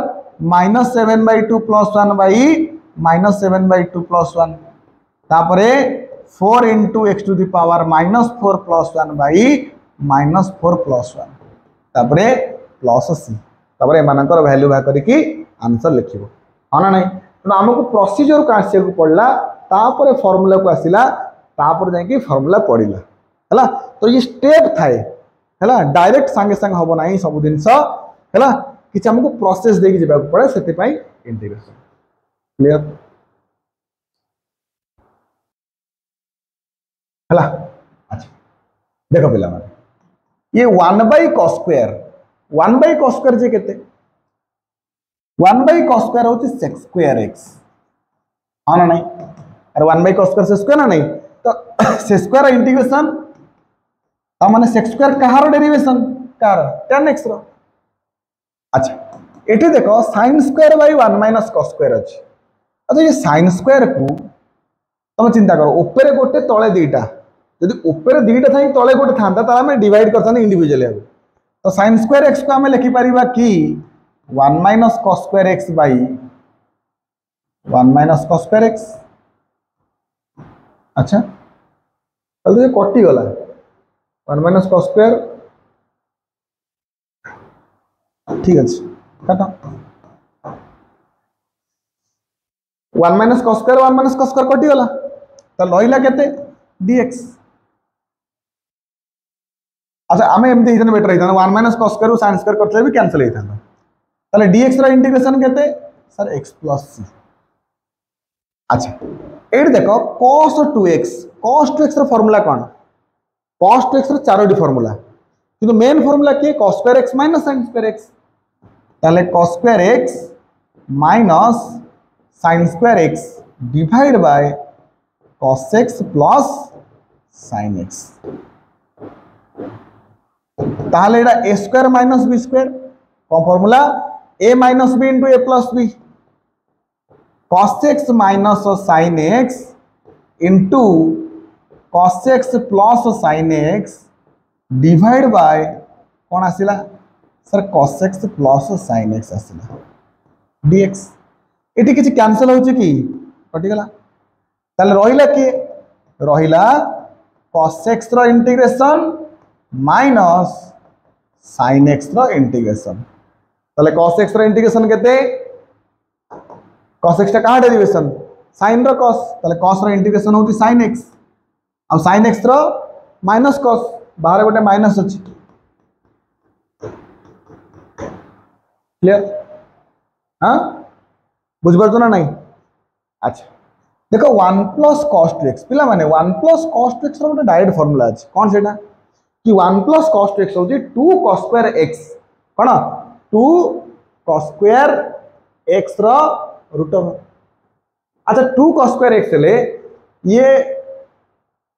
minus 7/2 plus 1 by minus 7/2 plus 1 तापरे 4 into x to the power minus 4 plus 1 by minus 4 plus 1 तापरे प्लस c तापरे एमानकर वैल्यू बा करिकी आंसर लिखिबो हा ना नहीं तो हमको प्रोसीजर को आसे को पड़ला तापरे फार्मूला को आसिला तापर जाई फार्मूला पड़िला हला तो ये स्टेप थाए हला डायरेक्ट संगे संग होबो नाही सब दिनस हला कि हमको प्रोसेस देकी जेबा को पड़े सेति पई इंटीग्रेशन क्लियर हला अच्छा देखो पिला माने ये 1/cos² जे केते 1/cos² होची sec² x हां ना नहीं अरे 1/cos² से ना नहीं तो से स्क्वायर इंटीग्रेशन ता माने sec² कहार डेरिवेशन कार tan x रो अच्छा एठी देखो sin² / 1 - cos² अछि अच्छा ये sin² को तुम चिंता करो ऊपर गोटे तले दीटा यदि ऊपर दीटा था तले गोटे था तो आम डिवाइड करते इंडिविजुअली तो sin² x को आम लिखिपर कि 1 - cos² x / 1 - cos² x अच्छा तो ये कटि गला 1 - cos² ठीक अच्छे काट 1 - cos² 1 - cos² कटि गला तो लहिला केते dx अच्छा आम एमती हितन बेटर हितन 1 - cos² को sin² करथले भी कैंसिल हितन ताले dx रो इंटीग्रेशन केते सर x + c अच्छा एड देखो cos 2x रो फार्मूला कोन cos 2x रो चारोटी फार्मूला किंतु मेन फार्मूला के cos² x - sin² x ताले cos² x - sin² x divide by cos x plus sin x ताहले एटा a² - b² कौन formula a - b into a plus b cos x minus sin x into cos x plus sin x divide by कौन आसिला sir cos x plus sin x आसिला dx एटी किछि कैंसिल होछि कि कटि गला ताले रहिला कि रहिला cos x रो इंटीग्रेशन माइनस sin x रो इंटीग्रेशन ताले cos x रो इंटीग्रेशन केते cos x टा कहाँ डेरिवेशन sin रो cos ताले cos रो इंटीग्रेशन होती sin x अब sin x rho minus cos बाहर गोटे माइनस अछि क्लियर हाँ बुझ पारतो ना नहीं अच्छा देखो 1 + cos 2x पिला माने 1 + cos 2x रो गोटे डायरेक्ट फार्मूला अछि कोन सेटा कि 1 + cos 2x होची 2 cos² x कोन 2 cos² x रो रूट ओवर अच्छा 2 cos² x ले ये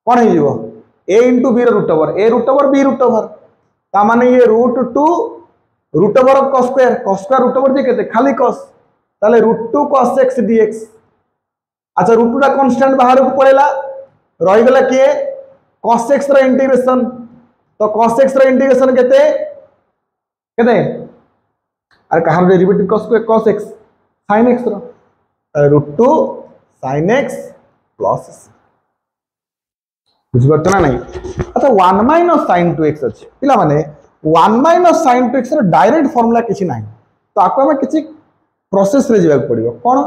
कोन हे जीवो a * b रो root over a root over b root over ता माने ये √2 root over of cos² root over जे केते खाली cos ताले √2 cos x dx अच्छा √2 टा कांस्टेंट बाहर को पळेला रहि गेला के cos x रो इंटीग्रेशन तो cos x रो इंटीग्रेशन केते केते अरे कहार derivative cos x sin x रो √2 sin x plus बुझिपारछ ना नहीं। अच्छा 1 माइनस sin 2x अच्छी पिला माने 1 माइनस sin 2x रो डायरेक्ट फार्मूला किछि नाही तो आपको हमें किछि प्रोसेस रे जिबाक पड़िबो कोन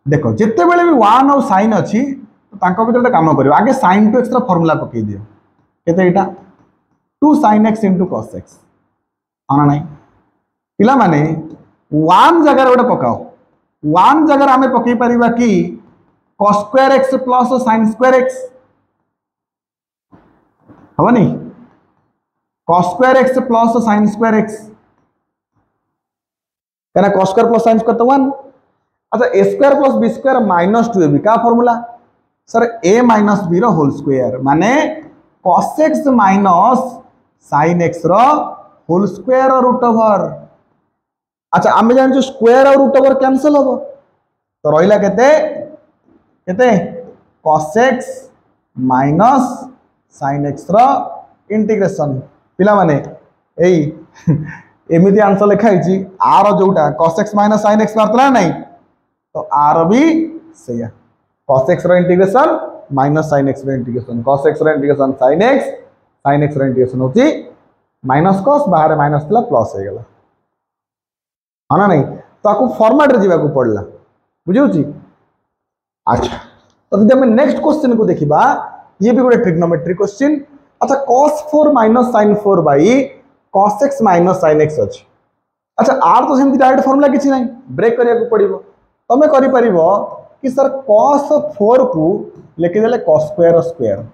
देखो जिते बेले भी 1 और sin अच्छी तो तांको भीतर काम करियो आगे sin 2x रो फार्मूला पकई दियो केते एटा 2 sin x cos x आना नहीं पिला माने 1 जगह गोटे पकाओ 1 जगह आमे पकई परिबा कि cos square x plus sin square x हवा नहीं cos square x plus sin square x कहना cos square plus sin square तो 1 अच्छा a square plus b square minus 2ab का formula sir a minus b रो होल स्क्वायर माने cos x minus sin x रो होल स्क्वायर और रूट ओवर अच्छा आमे जान जो स्क्वायर और रूट ओवर कैंसिल होबो तो रहिला केते केते cos x minus sin x रो इंटीग्रेशन पिला माने एई एमिति आंसर लिखा हिची आर जोटा cos x minus sin x मारतला नहीं तो आर भी सैया cos x रो इंटीग्रेशन minus sin x रो इंटीग्रेशन cos x रो इंटीग्रेशन sin x रो इंटीग्रेशन होची माइनस cos बाहर माइनस तला प्लस हो गेला हाना नहीं तो आपको फॉर्मेट रे जीवा को पड़ला बुझिउची अच्छा तो जब हम नेक्स्ट क्वेश्चन को देखिबा ये भी गोटे ट्रिग्नोमेट्री क्वेश्चन अच्छा cos 4 minus sin 4 by cos x minus sin x अछि अच्छा आर तो सेमति डायरेक्ट फार्मूला किछि नाही ब्रेक करिया को पड़िबो तमे करि परिबो कि सर cos 4 को लेके देले cos स्क्वायर स्क्वायर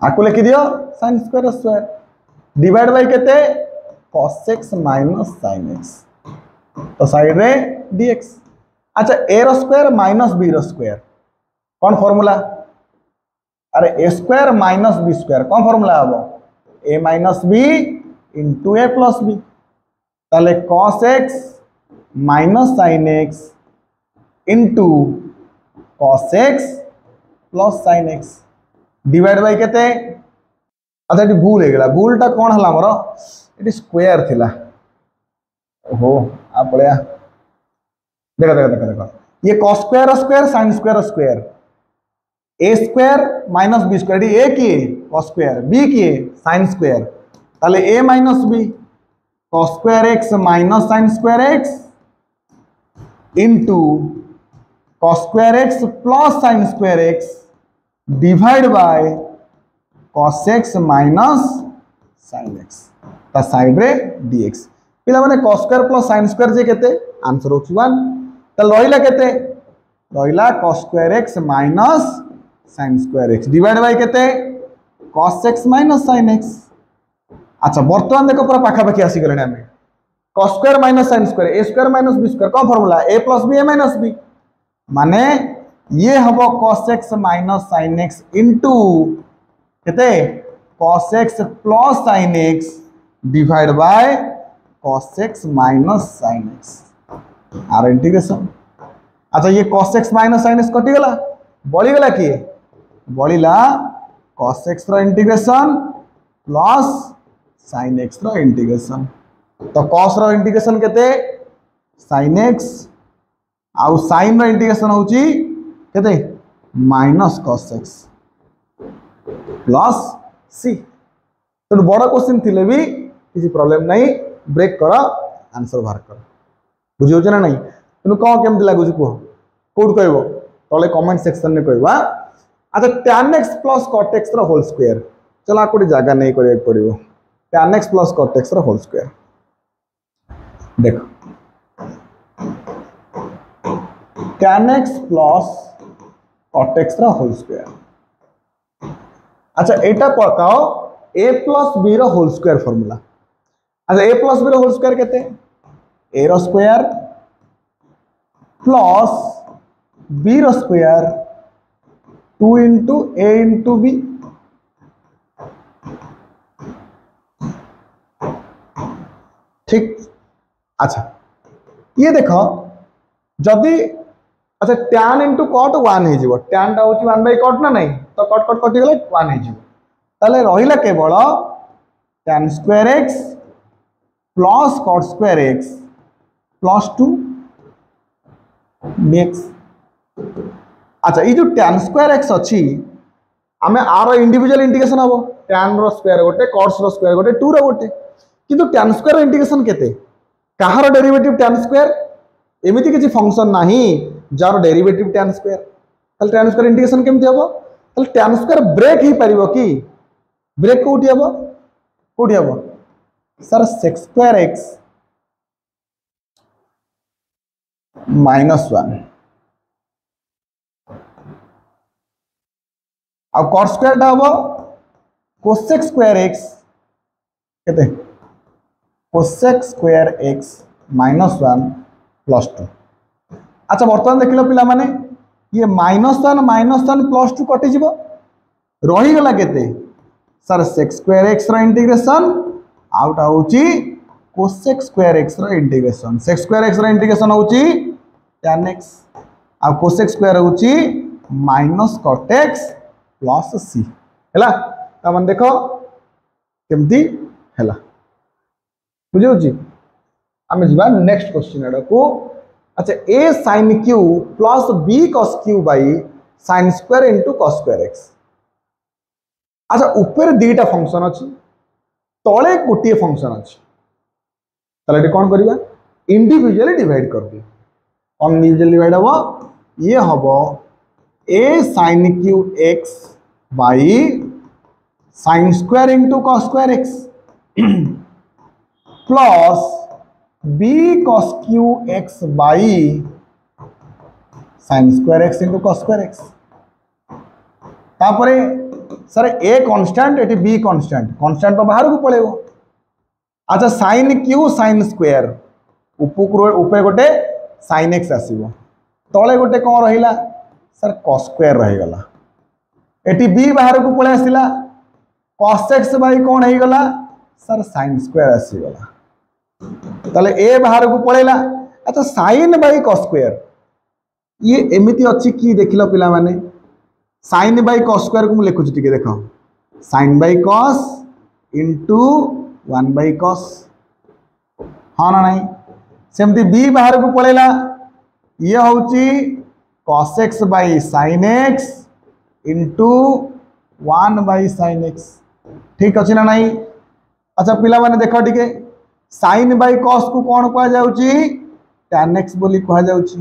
आको लेके दियो sin square square divide by केते cos x minus sin x तो साइड रे dx अच्छा a रो स्क्वायर माइनस b रो स्क्वायर कौन फार्मूला अरे a square minus b square कौन फार्मूला हबो a minus b into a plus b ताले cos x minus sin x into cos x plus sin x divide by केते अच्छा ये भूल हो गला भूलटा कौन हला हमरो ये स्क्वायर थिला ओहो आ पड़या देखो देखो देखो देखो ये cos square square sin square square a square minus b square ये a की cos स्क्वायर b की sin स्क्वायर ताले a minus b cos square x minus sin square x into cos square x plus sin square x divide by cos x minus sin x ता साइड रे dx पिला माने cos square plus sin square जे केते आंसर होची 1 त रहिला केते रहिला cos square x minus sin square x divide by केते cos x minus sin x अच्छा वर्तमान देखो पूरा पाखा पाखी आसी गले हमें cos square minus sin square a square minus b square कौन formula a plus b a minus b माने ये हबो cos x minus sin x into केते cos x plus sin x divide by cos x minus sin x आर इंटीग्रेशन अच्छा ये cos x minus sin x कटि गला बळी गला कि बळीला cos x रो इंटीग्रेशन प्लस sin x रो इंटीग्रेशन तो cos रो इंटीग्रेशन केते sin x आउ sin रो इंटीग्रेशन होची केते minus cos x plus c तो बड़ा क्वेश्चन थिले भी किसी प्रॉब्लम नहीं ब्रेक कर आंसर बाहर कर बुझियो ना नहीं तुम कौन केमती लगुच कह कौट कहब तले कमेंट सेक्शन में कहवा अच्छा tan x plus cot x रो होल स्क्वायर चलो आको जगह नहीं करिया पड़िबो tan x plus cot x रो होल स्क्वायर देखो tan x plus cot x रो होल स्क्वायर अच्छा एटा पकाओ a प्लस b रो होल स्क्वायर फार्मूला अच्छा a प्लस b रो होल स्क्वायर केते a रो स्क्वायर प्लस b रो square 2 into a into b ठीक अच्छा ये देखो जदि अच्छा tan into cot 1 हे जीवो tan टा होची 1 by cot ना नहीं तो cot cot कटि गेले 1 हे जीवो ताले रहिला केवल tan square x plus cot square x plus 2 dx अच्छा ये जो tan स्क्वायर x अच्छी आमे आर इंडिविजुअल इंटीग्रेशन हम tan रो स्क्वायर गोटे cos रो स्क्वायर गोटे 2 रो गोटे किंतु tan स्क्वायर इंटीग्रेशन केते कहार डेरिवेटिव tan स्क्वायर एमिति किछि फंक्शन नाही जार डेरिवेटिव tan स्क्वायर तल tan स्क्वायर इंटीग्रेशन केमति हबो तल tan स्क्वायर ब्रेक ही परिबो कि ब्रेक कोठी हबो सर sec स्क्वायर x -1 आ cos स्क्वायर टा हबो cosec स्क्वायर x केते cosec स्क्वायर x -1 +2 अच्छा वर्तमान देखिलो पिला माने ये -1 +2 कटि जीवो रही गला केते सर sec स्क्वायर x रो इंटीग्रेशन आउट होची cosec स्क्वायर x रो इंटीग्रेशन sec स्क्वायर x रो इंटीग्रेशन होची tan x आ cosec स्क्वायर होची -cot x + c हैला त मन देखो केमती हैला बुझियो जी आमे जीवा नेक्स्ट क्वेश्चन एडा को अच्छा a sin q plus b cos q by sin square into cos square x अच्छा ऊपर दीटा फंक्शन अछि तळे गोटे फंक्शन अछि तले एटी कोन करबा इंडिविजुअली डिवाइड कर दे कौन इंडिविजुअली डिवाइड हबो ये हबो a sin q x by sin square into cos square x plus b cos q x by sin square x into cos square x तापरे sir a constant eighty b constant constant तो बाहर को पळेबो अच्छा sin q sin स्क्वायर ऊपर गोटे sin x आसीबो तळे गोटे कोन रहिला सर cos स्क्वायर रहि गला एटी b बाहर को पळे आसिला cos x बाई कोन हेई गला सर sin स्क्वायर आसी गला ताले a बाहर को पळेला अच्छा sin बाई cos स्क्वायर ये एमिति अछि की देखिलो पिला माने sin बाई cos स्क्वायर को लिखु छी टिके देखो sin by cos into 1 by cos हां ना नहीं सेमती b बाहर को पळेला ये होची cos x by sin x into 1 by sin x ठीक अछि ना नहीं अच्छा पिला माने देखो टिके sin बाई cos को कोन कहा जाउची tan x बोली कहा जाउची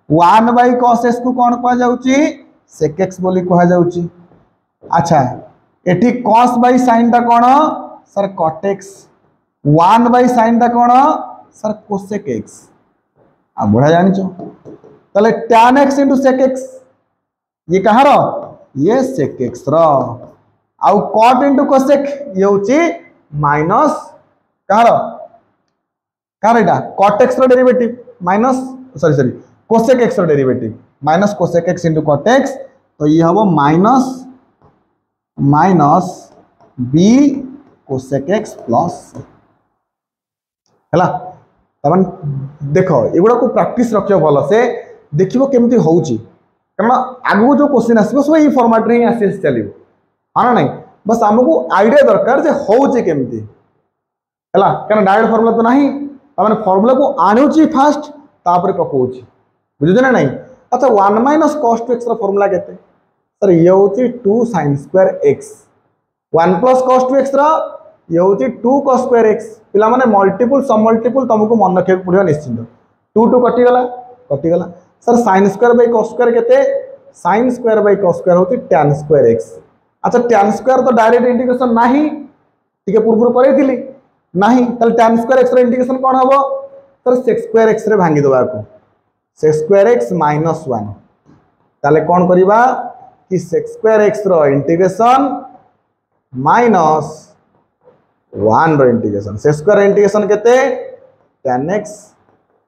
1 बाई cos x को कोन कहा जाउची sec x बोली कहा जाउची अच्छा एठी cos बाई sin ता कोन sir cot x 1 by sin ता कोन सर cosec x आ बड़ा जानिचो तले tan x into sec x ये कहार ये sec x रो आउ cot into cosec ये होची माइनस कहार कहार एटा cot x रो derivative minus sorry cosec x रो derivative minus cosec x into cot x तो ये हबो minus b cosec x plus हैला तमन देखो एगुडा को प्रैक्टिस रखियो भलो से देखिबो केमती होउची कारण आगु जो क्वेश्चन आसीबो सब ई फॉर्मेट रे आसी चलिबो हां नहीं बस हमको आईडिया दरकार जे होउची केमती हैला कारण डायरेक्ट फार्मूला तो नहीं तमन फार्मूला को आनुची फास्ट तापर पकोउची बुझियो ना नहीं अच्छा 1 cos 2x रा फार्मूला केते सर ये होची 2 sin square x 1 cos 2x रा ये होची 2 cos स्क्वायर x पिला माने मल्टीपल सब मल्टीपल तुमको मन रखे पड़ियो निश्चित 2 2 कटि गला sir sin square by cos square केते sin square by cos square होती tan स्क्वायर x अच्छा tan स्क्वायर तो डायरेक्ट इंटीग्रेशन नाही ठीक है पूर्व करैथिली नाही तल tan स्क्वायर x रा इंटीग्रेशन कोन हबो सर sec स्क्वायर x रे भांगी दबा को sec स्क्वायर x -1 ताले कोन करिबा कि sec स्क्वायर x रो इंटीग्रेशन -1 रो इंटीग्रेशन sec स्क्वायर इंटीग्रेशन केते tan x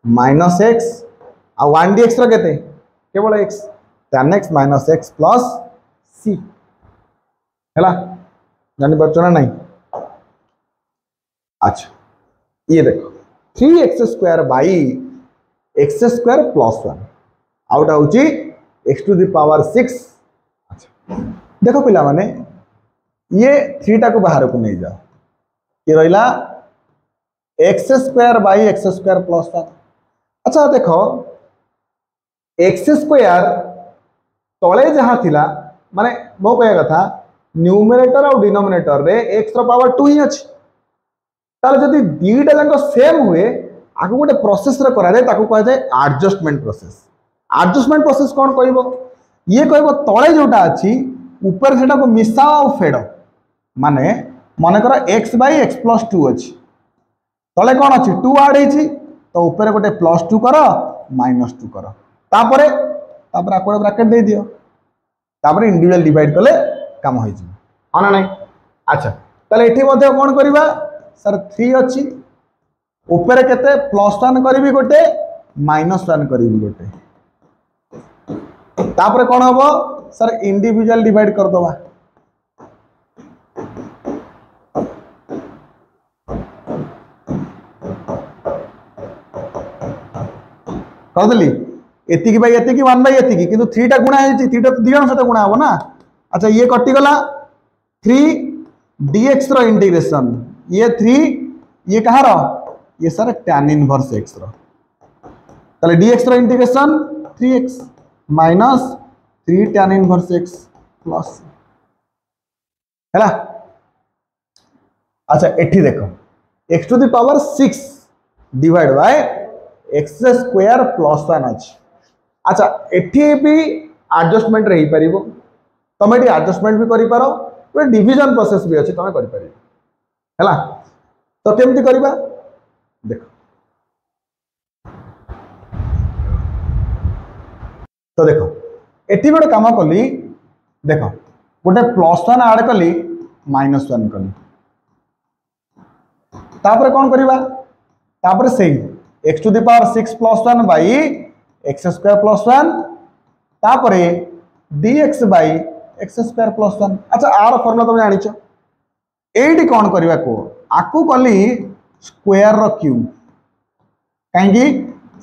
-x आ 1 dx रो केते केवल x tan x -x plus c हैला जानि बचना नहीं अच्छा ये देखो 3x² बाई x² + 1 आउट आउची x टू द पावर 6 अच्छा देखो पिला माने ये 3 टा को बाहर को नहीं जाओ ये रहिला x² बाई x² + 1 अच्छा देखो x² तळे जहां थिला माने मो कहया कथा न्यूमरेटर और डिनोमिनेटर रे x रो पावर 2 ही अछि ताले जदी दीटा जांको सेम हुए आको गोटे प्रोसेस रे करा जाय ताको कहै जाय एडजस्टमेंट प्रोसेस कोन कहइबो ये कहइबो तळे जोटा अछि ऊपर सेटा को मिसाओ और फेड माने माने कर x/x+2 अछि तळे कोन अछि 2 ऐड हेछि तो ऊपर गोटे +2 कर -2 कर तापरे आको ब्रैकेट दे दियो तापरे इंडिविजुअल डिवाइड कले काम होई जी हां ना नहीं अच्छा ताले एठी मध्ये कोन करबा सर 3 अछि ऊपर केते +1 करबी गोटे -1 करबी गोटे तापरे कोन हबो सर इंडिविजुअल डिवाइड कर दवा कर देली एतिकी बाय एतिकी 1 बाय एतिकी किंतु 3 टा गुणा हेछि 3 टा तो दिगण सते गुणा हो ना अच्छा ये कटि गला 3 dx रो इंटीग्रेशन ये 3 ये कहार ये सर tan इनवर्स x रो ताले dx रो integration 3x minus 3 tan inverse x plus हैला अच्छा एठी देखो x to the power 6 divide by x square plus 1 अछि अच्छा एठी भी एडजस्टमेंट रही परिबो तमे एठी एडजस्टमेंट भी करि पारो तो डिवीजन प्रोसेस भी अछि तमे करि परिबो हैला तो केमति करिबा देखो तो देखो एठी गोटे काम कली देखो गोटे +1 ऐड कली -1 कली तापर कोन करिबा तापर सेही x टू द पावर 6 + 1 बाई x स्क्वायर प्लस 1 तापरे dx by x square plus 1 अच्छा आर फॉर्मूला तुम जानि छ एडी कोन करबा को आकु कली स्क्वायर रो क्यूब काहेकि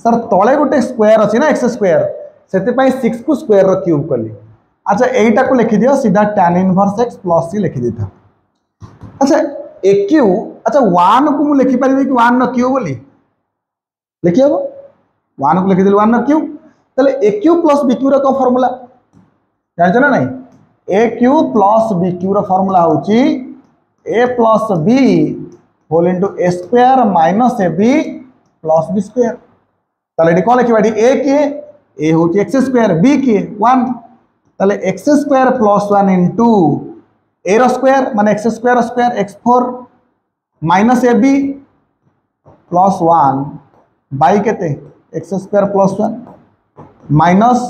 सर तळे गोटे स्क्वायर अछि ना x स्क्वायर सेते पई 6 को स्क्वायर रो क्यूब कली अच्छा एटा को लिखि दियो सीधा tan inverse x plus c लिखि देता अच्छा a क्यूब अच्छा 1 को मु लिखि परिबे कि 1 नो क्यूब बोली लिखियो 1 को लिखि दिल 1 नो क्यूब तले a cube plus b cube रो को फार्मूला जान छ ना नहीं a cube plus b cube रो फार्मूला होची a plus b whole into a square minus ab plus b square तले कोन लिखि बाडी a के a होची x स्क्वायर b के 1 तले x square plus 1 into a रो स्क्वायर माने x square square x4 minus ab plus 1 by केते x square plus 1 minus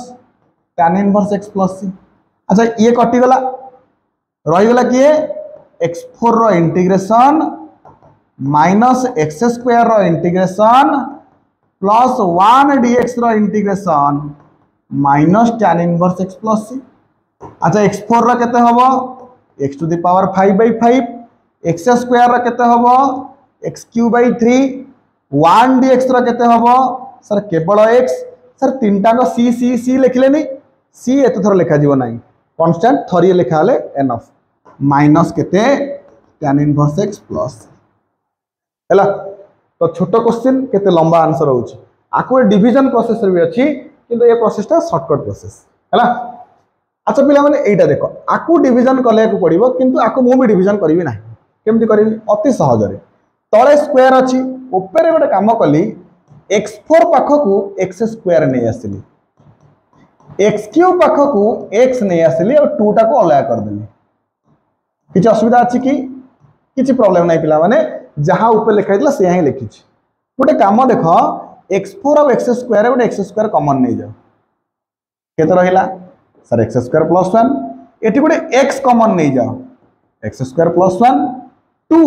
tan inverse x plus c अच्छा ये कटि गला रही गला किए x4 रो इंटीग्रेशन माइनस x स्क्वायर रो इंटीग्रेशन प्लस 1 dx रो integration minus tan inverse x plus c अच्छा x4 रो केते हबो x to the power 5/5 x square रो केते हबो x क्यूब बाई 3 1 dx रो केते हबो सर केवल x सर तीनटा को c c c लिखलेनी c एत थर लिखा जीवो नाही कांस्टेंट थरिए लिखा हले एनफ माइनस केते tan इनवर्स x प्लस हैला तो छोटो क्वेश्चन केते लंबा आंसर होची आको डिवीजन प्रोसेस भी अछि किंतु ये प्रोसेसटा शॉर्टकट प्रोसेस हैला अच्छा पिला माने एटा देखो आको डिवीजन कले को पड़िबो किंतु आको मु भी डिवीजन करबी नाही केमति करबी अति सहज रे तळे स्क्वायर अछि ऊपर गोटे काम कली x4 पाखकू x स्क्वायर नहीं आसली x क्यूब पाखकू x नहीं आसली और 2 टा को अलग कर देली किछ असुविधा अछि कि किछ प्रॉब्लम नहीं पिला माने जहां ऊपर लिखा हितला से ही लिखि छी गोटे काम देखो x4 और x स्क्वायर गोटे x स्क्वायर कॉमन नहीं जाओ केते रहिला sir x square plus 1 eighty गोटे x कॉमन नहीं जाओ x स्क्वायर प्लस 1 2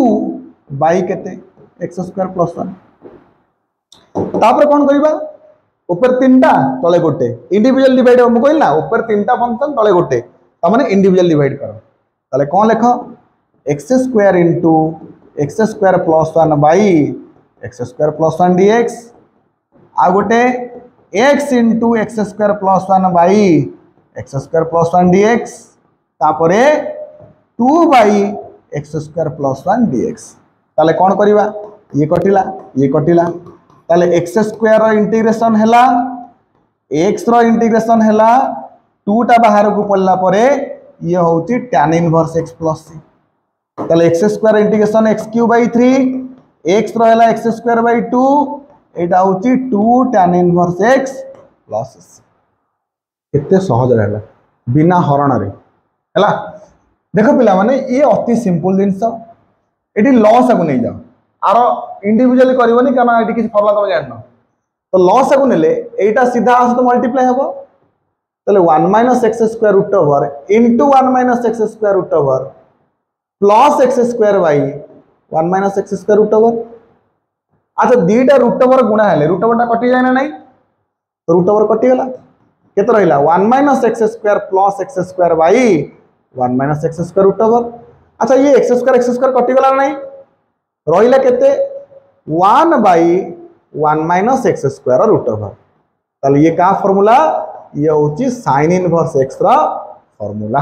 बाई केते x स्क्वायर प्लस 1 तापर कोन करिबा ऊपर तीनटा तळे गोटे इंडिविजुअल डिवाइड हम कहल ना ऊपर तीनटा फंक्शन तळे गोटे त माने इंडिविजुअल डिवाइड करो ताले कोन लेखो x square into x square plus 1 बाई x स्क्वायर प्लस 1 dx आ गोटे x into x square plus 1 बाई x स्क्वायर प्लस 1 dx तापरे 2 by x square plus 1 dx ताले कोन करिबा ये कटिला ताले x स्क्वायर रो इंटीग्रेशन हैला x रो इंटीग्रेशन हैला 2 टा बाहर को पड़ला परे ये होची tan इनवर्स x प्लस सी ताले x square integration x cube by 3 x रहला x स्क्वायर बाई 2 एटा होची 2 tan इनवर्स x प्लस सी केते सहज रहला बिना हरण रे हला देखो पिला माने ये अति सिंपल जिंस एटी लॉस को नहीं जाओ आरो इंडिविजुअली करबनी काना एटी किछ फॉर्मूला तुम जाननो तो लॉस को नेले एटा सीधा आस तो मल्टीप्लाई हबो तले 1 minus x square root over into 1 minus x square root over plus x square by 1 minus x square root over अच्छा दीटा रूट ओवर गुणा हेले रूट ओवर टा कटि जाय ना नहीं रूट ओवर कटि गेला केते रहिला 1 minus x square plus x square by 1 minus x square root over अच्छा ये एक्स स्क्वायर कटि गेला नहीं रहिला केते 1 by 1 minus x square root over ताले ये का फार्मूला ये होची sin इनवर्स x रा फार्मूला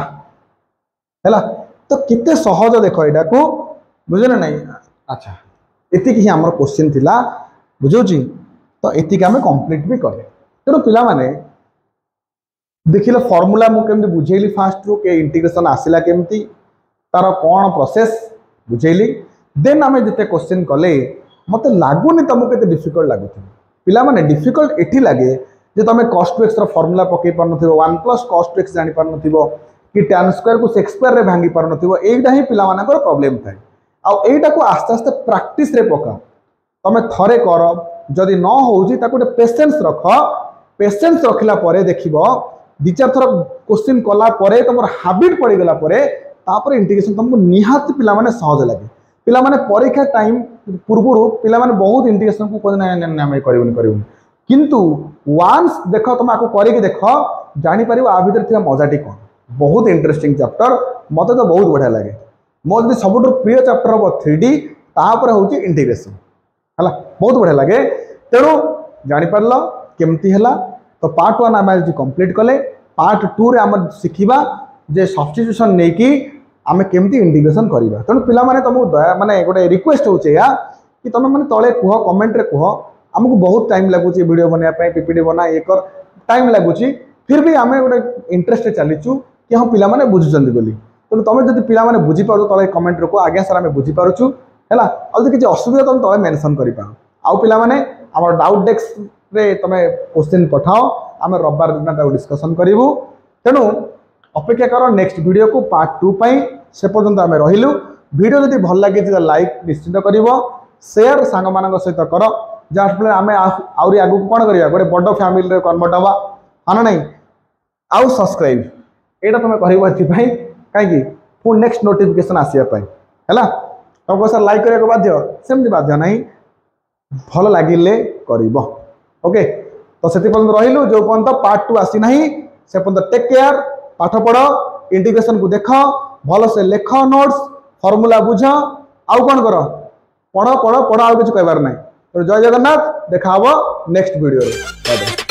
हैला तो कितने सहज देखो एटा को बुझे ना नहीं अच्छा एति कि हमर क्वेश्चन थिला बुझोची तो एति का हम कंप्लीट भी करे तेरो पिला माने देखिले फार्मूला मु केमति बुझेली फास्ट रो के इंटीग्रेशन आसिला केमति तार कोन प्रोसेस बुझेली देन हमें जते क्वेश्चन कले मते लागुनी तुमको केते डिफिकल्ट लागुथि पिला माने डिफिकल्ट एठी लागे जे तुम cos 2x रा फार्मूला पकई पार नथिबो 1 प्लस cos 2x जानि पार नथिबो कि tan स्क्वायर को sec स्क्वायर रे भांगी पार नथिबो एटा ही पिला मानकर प्रॉब्लम थाए आ एटा को आस्ते आस्ते प्रैक्टिस रे पका तुम थरे कर जदि न होउजी ताको पेशेंस रख पेशेंस रखिला परे देखिबो दि चार थर क्वेश्चन कला परे तुमर हैबिट पड़ी गला परे तापर इंटीग्रेशन तुमको निहात पिला माने सहज लागे पिला माने परीक्षा टाइम पूर्वरु पिला माने बहुत इंटीग्रेशन को कोन ना हम करबोनी किंतु वंस देख तुम आपको करके देख जानी पारिबो आ भीतर थिया मजाटी कोन बहुत इंटरेस्टिंग चैप्टर मते तो बहुत बढ़िया लगे मो जदि सबुठ प्रिय चैप्टर हम 3D तापर होची इंटीग्रेशन हला बहुत बढ़िया लगे तेणु जानी पारलो केमती हला तो पार्ट 1 आम आज कंप्लीट कले पार्ट 2 रे आम शिखिबा जे सब्स्टिट्यूशन नै कि आम केमती इंटीग्रेशन करबा तेणु पिला माने तुमको दया माने गोटे रिक्वेस्ट होचे या कि तुम माने तळे कुह कमेंट रे कुह हमको बहुत टाइम लगुच वीडियो बनया पीपीटी बना ये कर टाइम लगुच फिर भी आम गोटे इंटरेस्ट चलीचु कि हाँ पिला माने बुझुचंदी बोली तेणु तुम जब पिला माने बुझी पारो तळे कमेंट रखो आज्ञा सर आम बुझी पारुछु हैला आ जदि किछि असुविधा तुम तळे मेंशन करि पारो आउ पिला माने हमर डाउट डेस्क रे तुम क्वेश्चन पठाओ आम रविवार दिन ताको डिस्कशन करिवु तेणु अपेक्षा करो नेक्स्ट वीडियो को पार्ट 2 पई से पर्यंत आम रहिलु वीडियो जदि भल लागे त लाइक निश्चित करिवो शेयर सांग मानक सहित करो जहाँफल आम आहरी आगू कौन करा गोटे बड़ फैमिली कन्वर्ट हवा हाँ ना नहीं आउ सब्सक्राइब यहाँ तुम कर कहीं पुणी नेक्स्ट नोटिफिकेशन आसापी है तुमको सर लाइक करने को बाध्य सेमती बाध्य ना भल लगिले कर ओके तो से रही जो पर्यंत पार्ट 2 आसी ना से पर्यंत टेक केयर पाठ पढ़ इंटीग्रेशन को देख भल से लेख नोट्स फॉर्मूला बुझ आउ कौन कर पढ़ पढ़ पढ़ आउ कुछ कहबार ना तो जय जगन्नाथ देखा नेक्स्ट वीडियो।